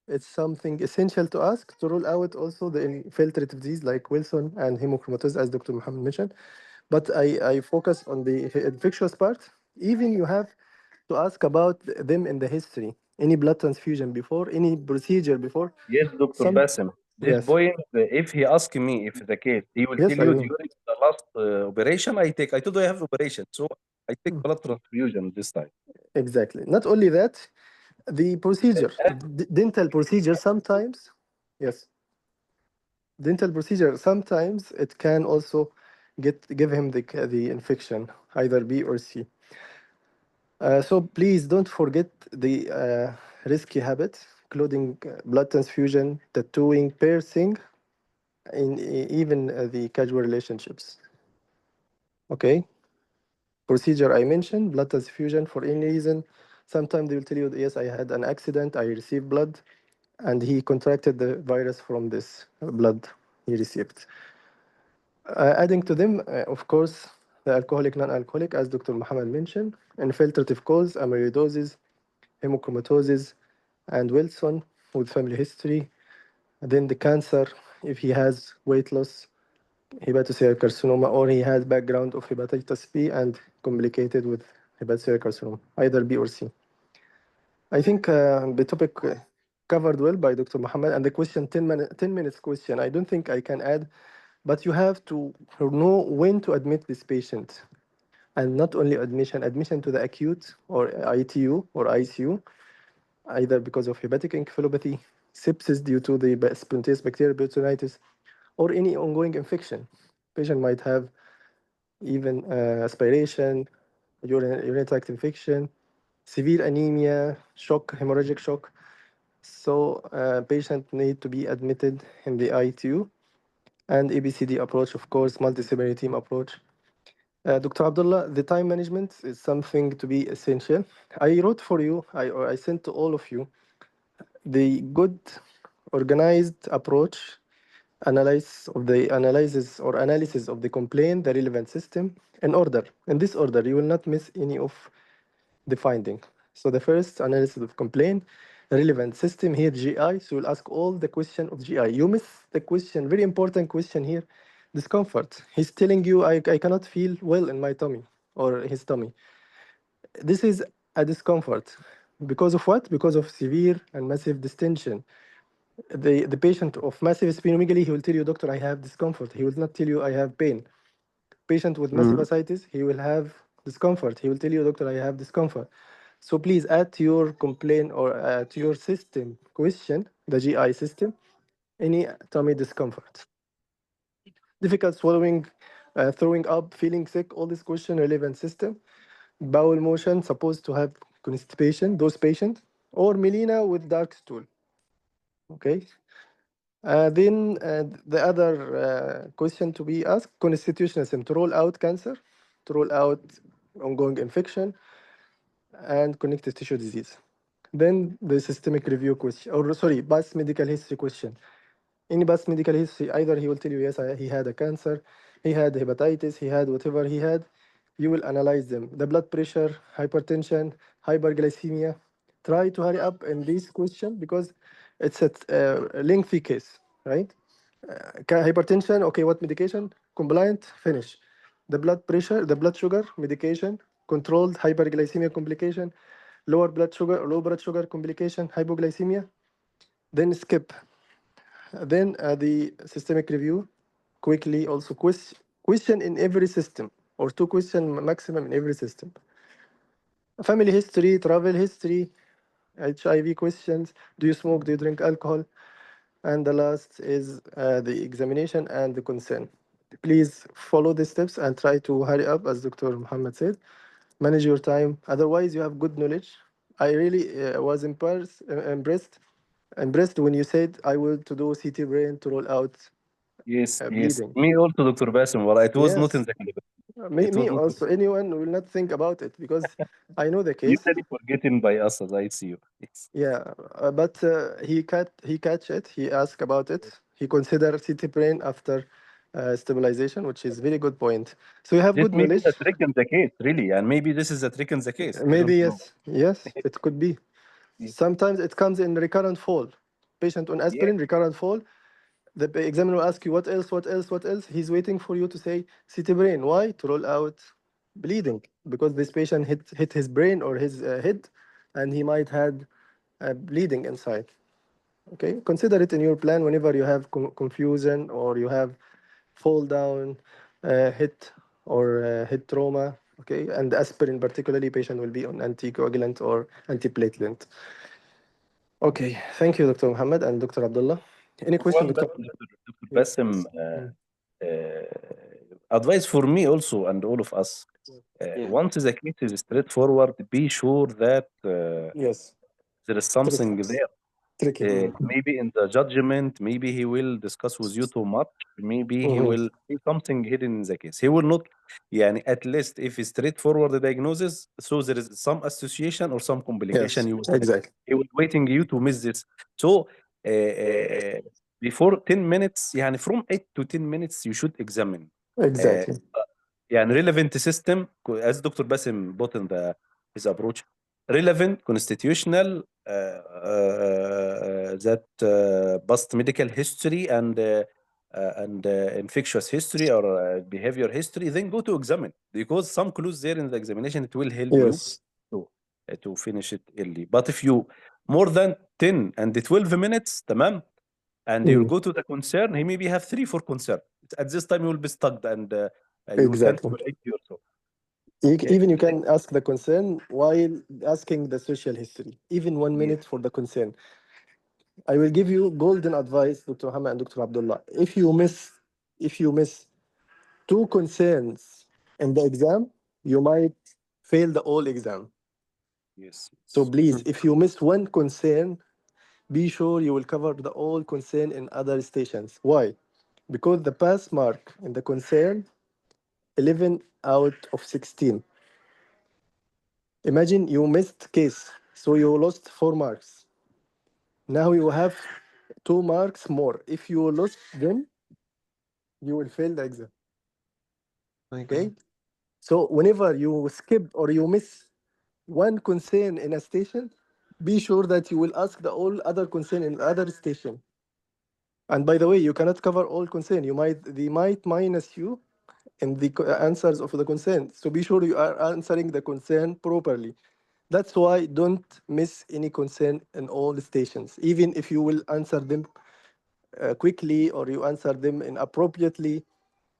Speaker 1: it's something essential to ask to rule out also the infiltrative disease like Wilson and hemochromatosis, as Dr. Muhammad mentioned. But I focus on the infectious part. Even you have to ask about them in the history. Any blood transfusion before, any procedure before.
Speaker 2: Yes, Dr. Basim. This
Speaker 1: Yes.
Speaker 2: point, if he asks me if the case, he will
Speaker 1: Yes,
Speaker 2: tell
Speaker 1: I
Speaker 2: you
Speaker 1: know.
Speaker 2: during the last operation I told you I have operation, so I take blood transfusion this time.
Speaker 1: Exactly. Not only that, the procedure, dental procedure sometimes, yes. Dental procedure sometimes it can also give him the infection, either B or C. So please don't forget the risky habits, including blood transfusion, tattooing, piercing, in even the casual relationships. Okay. Procedure I mentioned, blood transfusion for any reason. Sometimes they will tell you, yes, I had an accident, I received blood, and he contracted the virus from this blood he received. Adding to them, of course, the alcoholic, non-alcoholic, as Dr. Muhammad mentioned, infiltrative cause, amyloidosis, hemochromatosis, and Wilson with family history. Then the cancer, if he has weight loss, hepatocellular carcinoma, or he has background of hepatitis B and complicated with hepatocellular carcinoma, either B or C. I think the topic covered well by Dr. Muhammad, and the question 10 minutes question. I don't think I can add, but you have to know when to admit this patient, and not only admission to the acute or ITU or ICU, either because of hepatic encephalopathy, sepsis due to the spontaneous bacterial peritonitis, or any ongoing infection. Patient might have even aspiration, urinary tract infection, severe anemia, shock, hemorrhagic shock. So patient need to be admitted in the ITU, and ABCD approach, of course, multidisciplinary team approach. Dr. Abdullah, the time management is something to be essential. I wrote for you, I sent to all of you, the good organized approach analysis of the complaint, the relevant system, in order. In this order, you will not miss any of the finding. So the first analysis of complaint, relevant system here, GI. So you'll ask all the question of GI. You miss the question, very important question here, discomfort. He's telling you, I cannot feel well in my tummy or his tummy. This is a discomfort. Because of what? Because of severe and massive distension. The patient of massive splenomegaly, he will tell you, doctor, I have discomfort. He will not tell you, I have pain. Patient with massive ascites, he will have discomfort. He will tell you, doctor, I have discomfort. So please add to your complaint or to your system question, the GI system, any tummy discomfort. Difficult swallowing, throwing up, feeling sick, all this question relevant system. Bowel motion, supposed to have constipation, those patients, or melena with dark stool. Okay. Then the other question to be asked, constitutional symptom, to rule out cancer, to rule out ongoing infection, and connective tissue disease. Then the systemic review question, or sorry, past medical history question. Any past medical history, either he will tell you, yes, he had a cancer, he had hepatitis, he had whatever he had. You will analyze them. The blood pressure, hypertension, hyperglycemia. Try to hurry up in this question because it's a lengthy case, right? Hypertension, okay, what medication? Compliant, finish. The blood pressure, the blood sugar, medication, controlled hyperglycemia complication, low blood sugar complication, hypoglycemia, then skip. Then the systemic review, quickly also question in every system, or two question maximum in every system. Family history, travel history, HIV questions, do you smoke, do you drink alcohol? And the last is the examination and the consent. Please follow the steps and try to hurry up, as Dr. Muhammad said. Manage your time. Otherwise, you have good knowledge. I really was impressed when you said I will to do CT brain to roll out
Speaker 2: Yes,
Speaker 1: bleeding.
Speaker 2: me also, Dr. Basim. Well, it was not in
Speaker 1: Yes,
Speaker 2: the calendar.
Speaker 1: me,
Speaker 2: It was
Speaker 1: me
Speaker 2: not.
Speaker 1: also. Anyone will not think about it because I know the case.
Speaker 2: Usually forgotten by us as ICU. Yes.
Speaker 1: Yeah, but he catch it. He asked about it. He considered CT brain after stabilization, which is very good point. So you have
Speaker 2: This
Speaker 1: good
Speaker 2: may be
Speaker 1: knowledge.
Speaker 2: the trick in the case, really, and maybe this is a trick in the case. I
Speaker 1: Maybe
Speaker 2: don't know.
Speaker 1: yes, it could be.
Speaker 2: Yes.
Speaker 1: Sometimes it comes in recurrent fall. Patient on aspirin, recurrent fall. The examiner will ask you what else, what else, what else. He's waiting for you to say CT brain. Why? To roll out bleeding because this patient hit his brain or his head, and he might had bleeding inside. Okay, consider it in your plan whenever you have confusion or you have fall down, hit or head trauma. Okay, and aspirin particularly, patient will be on anticoagulant or antiplatelet. Okay, thank you, Dr. Muhammad and Dr. Abdullah. Any question,
Speaker 2: Well,
Speaker 1: Dr.
Speaker 2: Dr. Basim, advice for me also and all of us. Once the case is straightforward, be sure that
Speaker 1: Yes.
Speaker 2: there is something there.
Speaker 1: Tricky.
Speaker 2: maybe in the judgment, maybe he will discuss with you too much, maybe he
Speaker 1: Mhm.
Speaker 2: will see something hidden in the case. He will not, يعني at least if it's straightforward diagnosis, so there is some association or some complication,
Speaker 1: Yes,
Speaker 2: you will see.
Speaker 1: exactly.
Speaker 2: He will waiting you to miss this. So before 10 minutes, يعني from 8 to 10 minutes, you should examine.
Speaker 1: Exactly.
Speaker 2: يعني relevant system, as Dr. Basim put in his approach, relevant, constitutional, that past medical history and infectious history or behavior history, then go to examine, because some clues there in the examination, it will help you
Speaker 1: Yes.
Speaker 2: to finish it early. But if you more than 10 and 12 minutes, تمام, and you
Speaker 1: Mm.
Speaker 2: go to the concern, he maybe have 3-4 concern. At this time, you will be stuck and you can't
Speaker 1: Exactly.
Speaker 2: correct yourself.
Speaker 1: Even you can ask the concern while asking the social history, even 1 minute for the concern. I will give you golden advice, Dr. Muhammad and Dr. Abdullah. If you miss 2 concerns in the exam, you might fail the whole exam.
Speaker 2: Yes.
Speaker 1: So please, if you miss 1 concern, be sure you will cover the whole concern in other stations. Why? Because the pass mark in the concern 11 out of 16. Imagine you missed case, so you lost 4 marks. Now you have 2 marks more. If you lost them, you will fail the exam.
Speaker 3: My
Speaker 1: Okay?
Speaker 3: God.
Speaker 1: So whenever you skip or you miss 1 concern in a station, be sure that you will ask the all other concern in the other station. And by the way, you cannot cover all concern. They might minus you in the answers of the concern. So be sure you are answering the concern properly. That's why don't miss any concern in all stations, even if you will answer them quickly or you answer them inappropriately.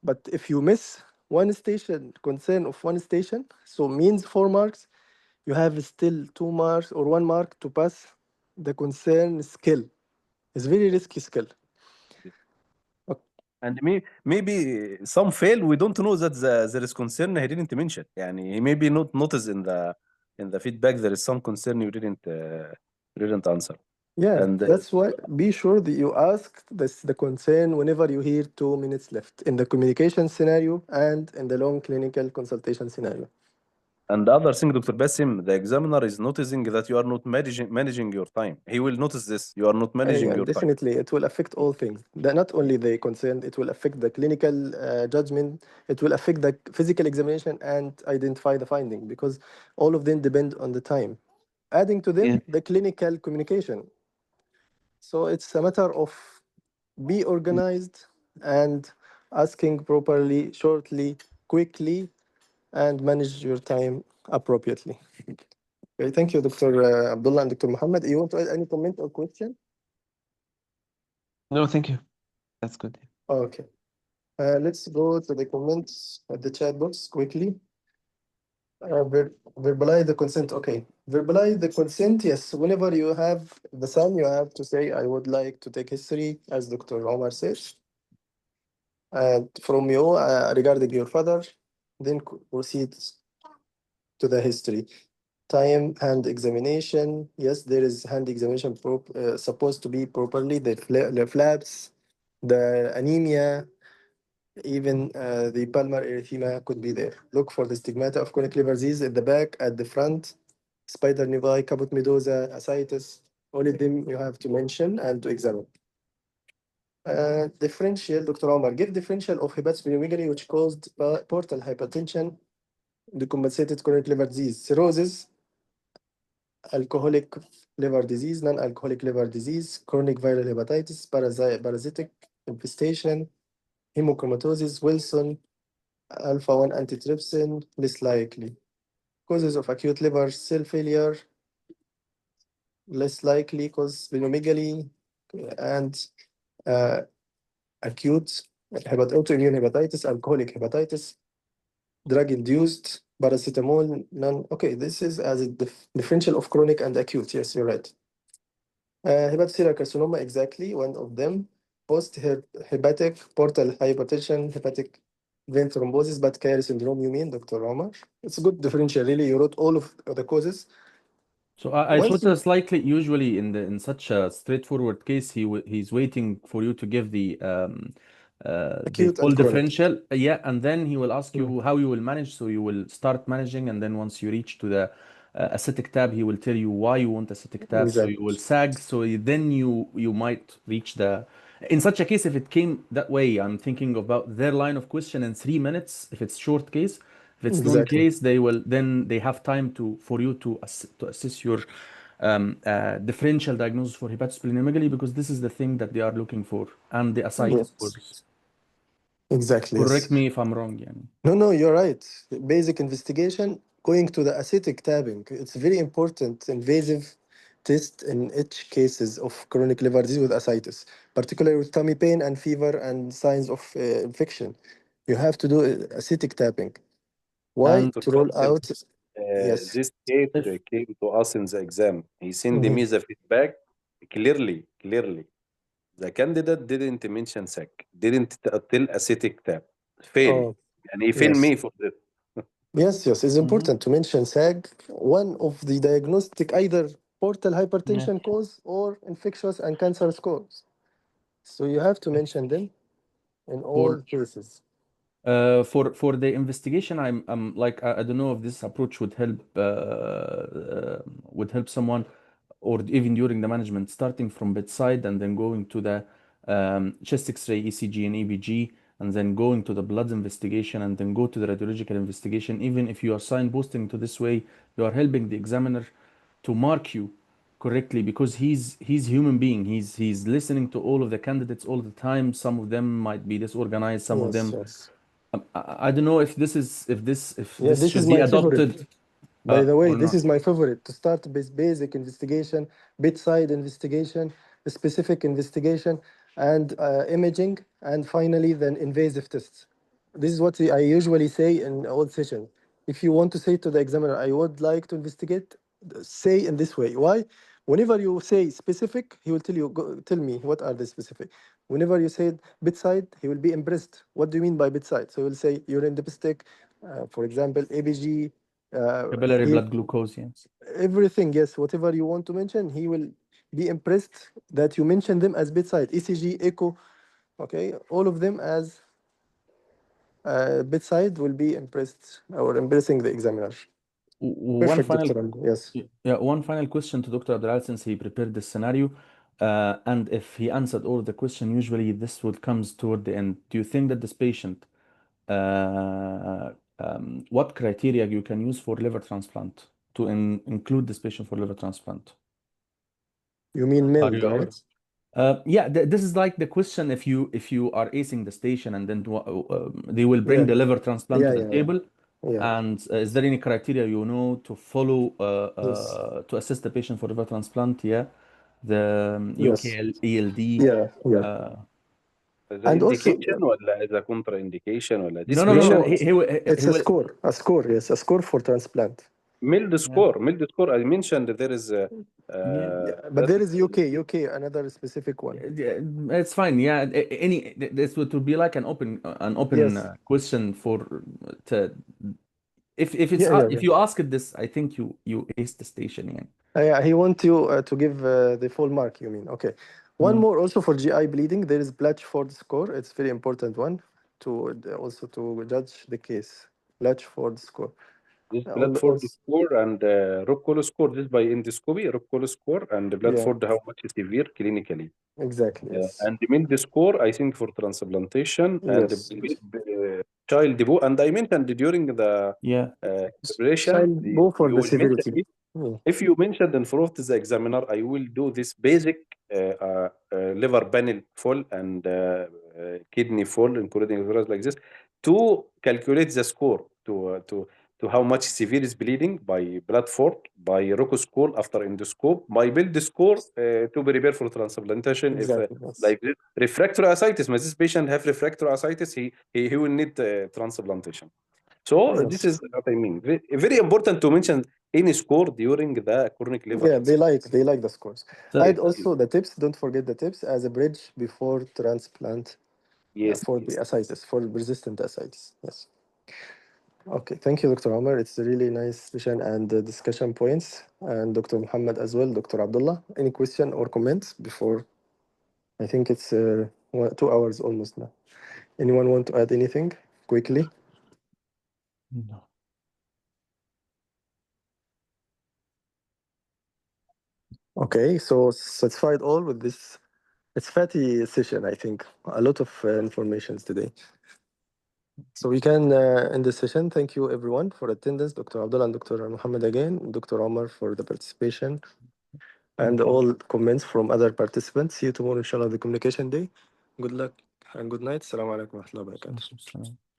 Speaker 1: But if you miss 1 station, concern of 1 station, so means 4 marks, you have still 2 marks or 1 mark to pass the concern skill. It's very risky skill.
Speaker 2: And maybe some fail, we don't know that there is concern he didn't mention. يعني he maybe not notice in the feedback there is some concern you didn't answer.
Speaker 1: Yeah,
Speaker 2: And
Speaker 1: that's why be sure that you ask the concern whenever you hear 2 minutes left in the communication scenario and in the long clinical consultation scenario.
Speaker 2: And the other thing, Dr. Basim, the examiner is noticing that you are not managing your time. He will notice this. You are not managing your time.
Speaker 1: Definitely, it will affect all things. Not only the concern, it will affect the clinical judgment, it will affect the physical examination and identify the finding, because all of them depend on the time. Adding to them,
Speaker 3: Yeah.
Speaker 1: the clinical communication. So it's a matter of be organized and asking properly, shortly, quickly, and manage your time appropriately. Okay, thank you, Dr. Abdullah and Dr. Muhammad. You want to add any comment or question?
Speaker 3: No, thank you. That's good.
Speaker 1: Okay. Let's go to the comments at the chat box quickly. Verbalize the consent. Okay. Verbalize the consent. Yes. Whenever you have the son, you have to say, I would like to take history, as Dr. Omar says. From you regarding your father, then proceed to the history. Time hand examination. Yes, there is hand examination supposed to be properly. The flaps, the anemia, even the palmar erythema could be there. Look for the stigmata of chronic liver disease at the back, at the front, spider nevi, caput medusa, ascites. All of them you have to mention and to examine. Differential, Dr. Omar, give differential of hepatosplenomegaly, which caused portal hypertension, decompensated chronic liver disease, cirrhosis, alcoholic liver disease, non-alcoholic liver disease, chronic viral hepatitis, parasitic infestation, hemochromatosis, Wilson, alpha-1 antitrypsin, less likely. Causes of acute liver cell failure, less likely, cause splenomegaly, and acute autoimmune hepatitis, alcoholic hepatitis, drug-induced, paracetamol, none. Okay, this is as a differential of chronic and acute. Yes, you're right. Hepatocellular carcinoma, exactly, one of them. Post-hepatic portal hypertension, hepatic vein thrombosis, bad carrier syndrome, you mean, Dr. Omar? It's a good differential, really. You wrote all of the causes.
Speaker 4: So I
Speaker 1: Once
Speaker 4: thought
Speaker 1: you-
Speaker 4: it's likely usually in such a straightforward case he's waiting for you to give the
Speaker 1: Acute
Speaker 4: full
Speaker 1: and chronic.
Speaker 4: differential, yeah, and then he will ask
Speaker 1: Mm.
Speaker 4: you how you will manage. So you will start managing, and then once you reach to the acidic tab, he will tell you why you want acidic tab. So you will sag. So then you might reach the. In such a case, if it came that way, I'm thinking about their line of question in 3 minutes. If it's short case. If it's long
Speaker 1: Exactly.
Speaker 4: case, they have time for you to assess your differential diagnosis for hepatosplenomegaly, because this is the thing that they are looking for, and the ascites scores.
Speaker 1: Exactly.
Speaker 4: Correct
Speaker 1: Yes.
Speaker 4: me if I'm wrong, yani.
Speaker 1: No, you're right. Basic investigation, going to the acidic tabbing. It's very important invasive test in each cases of chronic liver disease with ascites, particularly with tummy pain and fever and signs of infection. You have to do acidic tapping. Why?
Speaker 4: And
Speaker 1: To roll out. Yes.
Speaker 2: This case
Speaker 4: if
Speaker 2: came to us in the exam. He sent
Speaker 1: Mhm.
Speaker 2: me the feedback clearly. The candidate didn't mention SAC, didn't tell acidic tap. Fail.
Speaker 1: Oh,
Speaker 2: And he failed
Speaker 1: yes.
Speaker 2: me for this.
Speaker 1: Yes, it's important to mention SAG, one of the diagnostic either portal
Speaker 4: yeah.
Speaker 1: hypertension cause or infectious and cancer cause. So you have to mention them in all
Speaker 4: For
Speaker 1: cases.
Speaker 4: for the investigation, I'm like I don't know if this approach would help someone, or even during the management, starting from bedside and then going to the chest X-ray, ECG, and EBG, and then going to the blood investigation, and then go to the radiological investigation. Even if you are signposting to this way, you are helping the examiner to mark you correctly, because he's human being. He's listening to all of the candidates all the time. Some of them might be disorganized. Some of them
Speaker 1: Yes.
Speaker 4: I don't know if this
Speaker 1: Yeah, this
Speaker 4: should
Speaker 1: is
Speaker 4: be
Speaker 1: my favorite.
Speaker 4: adopted
Speaker 1: By the way,
Speaker 4: or
Speaker 1: this
Speaker 4: not.
Speaker 1: is my favorite to start with basic investigation, bedside investigation, specific investigation, and imaging, and finally then invasive tests. This is what I usually say in all sessions. If you want to say to the examiner, I would like to investigate, say in this way. Why? Whenever you say specific, he will tell you, tell me what are the specific. Whenever you say bedside, he will be impressed. What do you mean by bedside? So he will say urine dipstick, for example, ABG,
Speaker 4: Capillary
Speaker 1: he,
Speaker 4: blood glucose, yes.
Speaker 1: everything, yes, whatever you want to mention, he will be impressed that you mention them as bedside, ECG, echo, okay, all of them as bedside will be impressed or impressing the examiner.
Speaker 4: One
Speaker 1: Perfect,
Speaker 4: final,
Speaker 1: Dr. Amr. Yes.
Speaker 4: yeah, one final question to Dr. Abdel, since he prepared this scenario, and if he answered all the question, usually this will comes toward the end. Do you think that this patient, what criteria you can use for liver transplant to include this patient for liver transplant?
Speaker 1: You mean
Speaker 4: Are
Speaker 1: male,
Speaker 4: you aware?
Speaker 1: right?
Speaker 4: Yeah, this is like the question, if you are acing the station, and then they will bring
Speaker 1: Yeah.
Speaker 4: the liver transplant to the table,
Speaker 1: Yeah.
Speaker 4: and is there any criteria to follow
Speaker 1: Yes.
Speaker 4: to assess the patient for liver transplant? Yeah, the
Speaker 1: Yes.
Speaker 4: UKL, ELD.
Speaker 1: Yeah.
Speaker 2: The
Speaker 1: And also,
Speaker 2: indication ولا the contraindication ولا this
Speaker 4: No.
Speaker 1: no,
Speaker 2: patient
Speaker 1: it's
Speaker 4: He
Speaker 1: a
Speaker 4: will.
Speaker 1: score. A score, yes, a score for transplant.
Speaker 2: mild
Speaker 4: Yeah.
Speaker 2: score. I mentioned that there is a
Speaker 4: Yeah.
Speaker 1: Yeah, but there is UK, another specific one.
Speaker 4: It's fine. Yeah, any this would be like an open
Speaker 1: Yes.
Speaker 4: question for to if it's
Speaker 1: Yeah.
Speaker 4: if you ask it this, I think you ace the station. Yeah.
Speaker 1: Yeah, he wants you to give the full mark, you mean? Okay. One
Speaker 4: Yeah.
Speaker 1: more also for GI bleeding, there is Blatchford score. It's very important one to also to judge the case. Blatchford score.
Speaker 2: this Blatford
Speaker 1: Also,
Speaker 2: score and Rockall score. This by endoscopy, Rockall score and
Speaker 1: yeah,
Speaker 2: Blatford how much is severe clinically.
Speaker 1: exactly. Yes.
Speaker 2: And the mild score, I think, for transplantation and
Speaker 1: Yes.
Speaker 2: child debut. And I mentioned during the
Speaker 4: Yeah.
Speaker 2: preparation,
Speaker 1: Go for
Speaker 2: you
Speaker 1: the
Speaker 2: will mention
Speaker 1: severity.
Speaker 2: it.
Speaker 1: Yeah.
Speaker 2: If you mentioned in front of the examiner, I will do this basic liver panel full and kidney full, including as like this, to calculate the score to how much severe is bleeding by Bradford, by Rocco score after endoscope, by build score to be prepared for transplantation. If
Speaker 1: Exactly. Yes.
Speaker 2: like this, refractory ascites, when this patient have refractory ascites, he will need transplantation. So this
Speaker 1: Yes.
Speaker 2: is what I mean. Very important to mention any score during the chronic liver
Speaker 1: Yeah,
Speaker 2: transplant.
Speaker 1: they like the scores.
Speaker 4: So
Speaker 1: And also the tips, don't forget the tips as a bridge before transplant
Speaker 2: Yes,
Speaker 1: for
Speaker 2: yes.
Speaker 1: the ascites, for resistant ascites. Yes. Okay, thank you, Dr. Omar. It's a really nice session and discussion points. And Dr. Muhammad as well, Dr. Abdullah. Any question or comments before? I think it's 2 hours almost now. Anyone want to add anything quickly?
Speaker 4: No.
Speaker 1: Okay, so satisfied all with this. It's fatty session, I think. A lot of informations today. So we can end the session. Thank you everyone for attendance. Dr. Abdullah and Dr. Muhammad again, Dr. Omar for the participation, and all comments from other participants. See you tomorrow, inshallah, the communication day. Good luck and good night. Assalamu alaikum wa rahmatullahi wa barakatuh.
Speaker 4: Assalamu alaikum.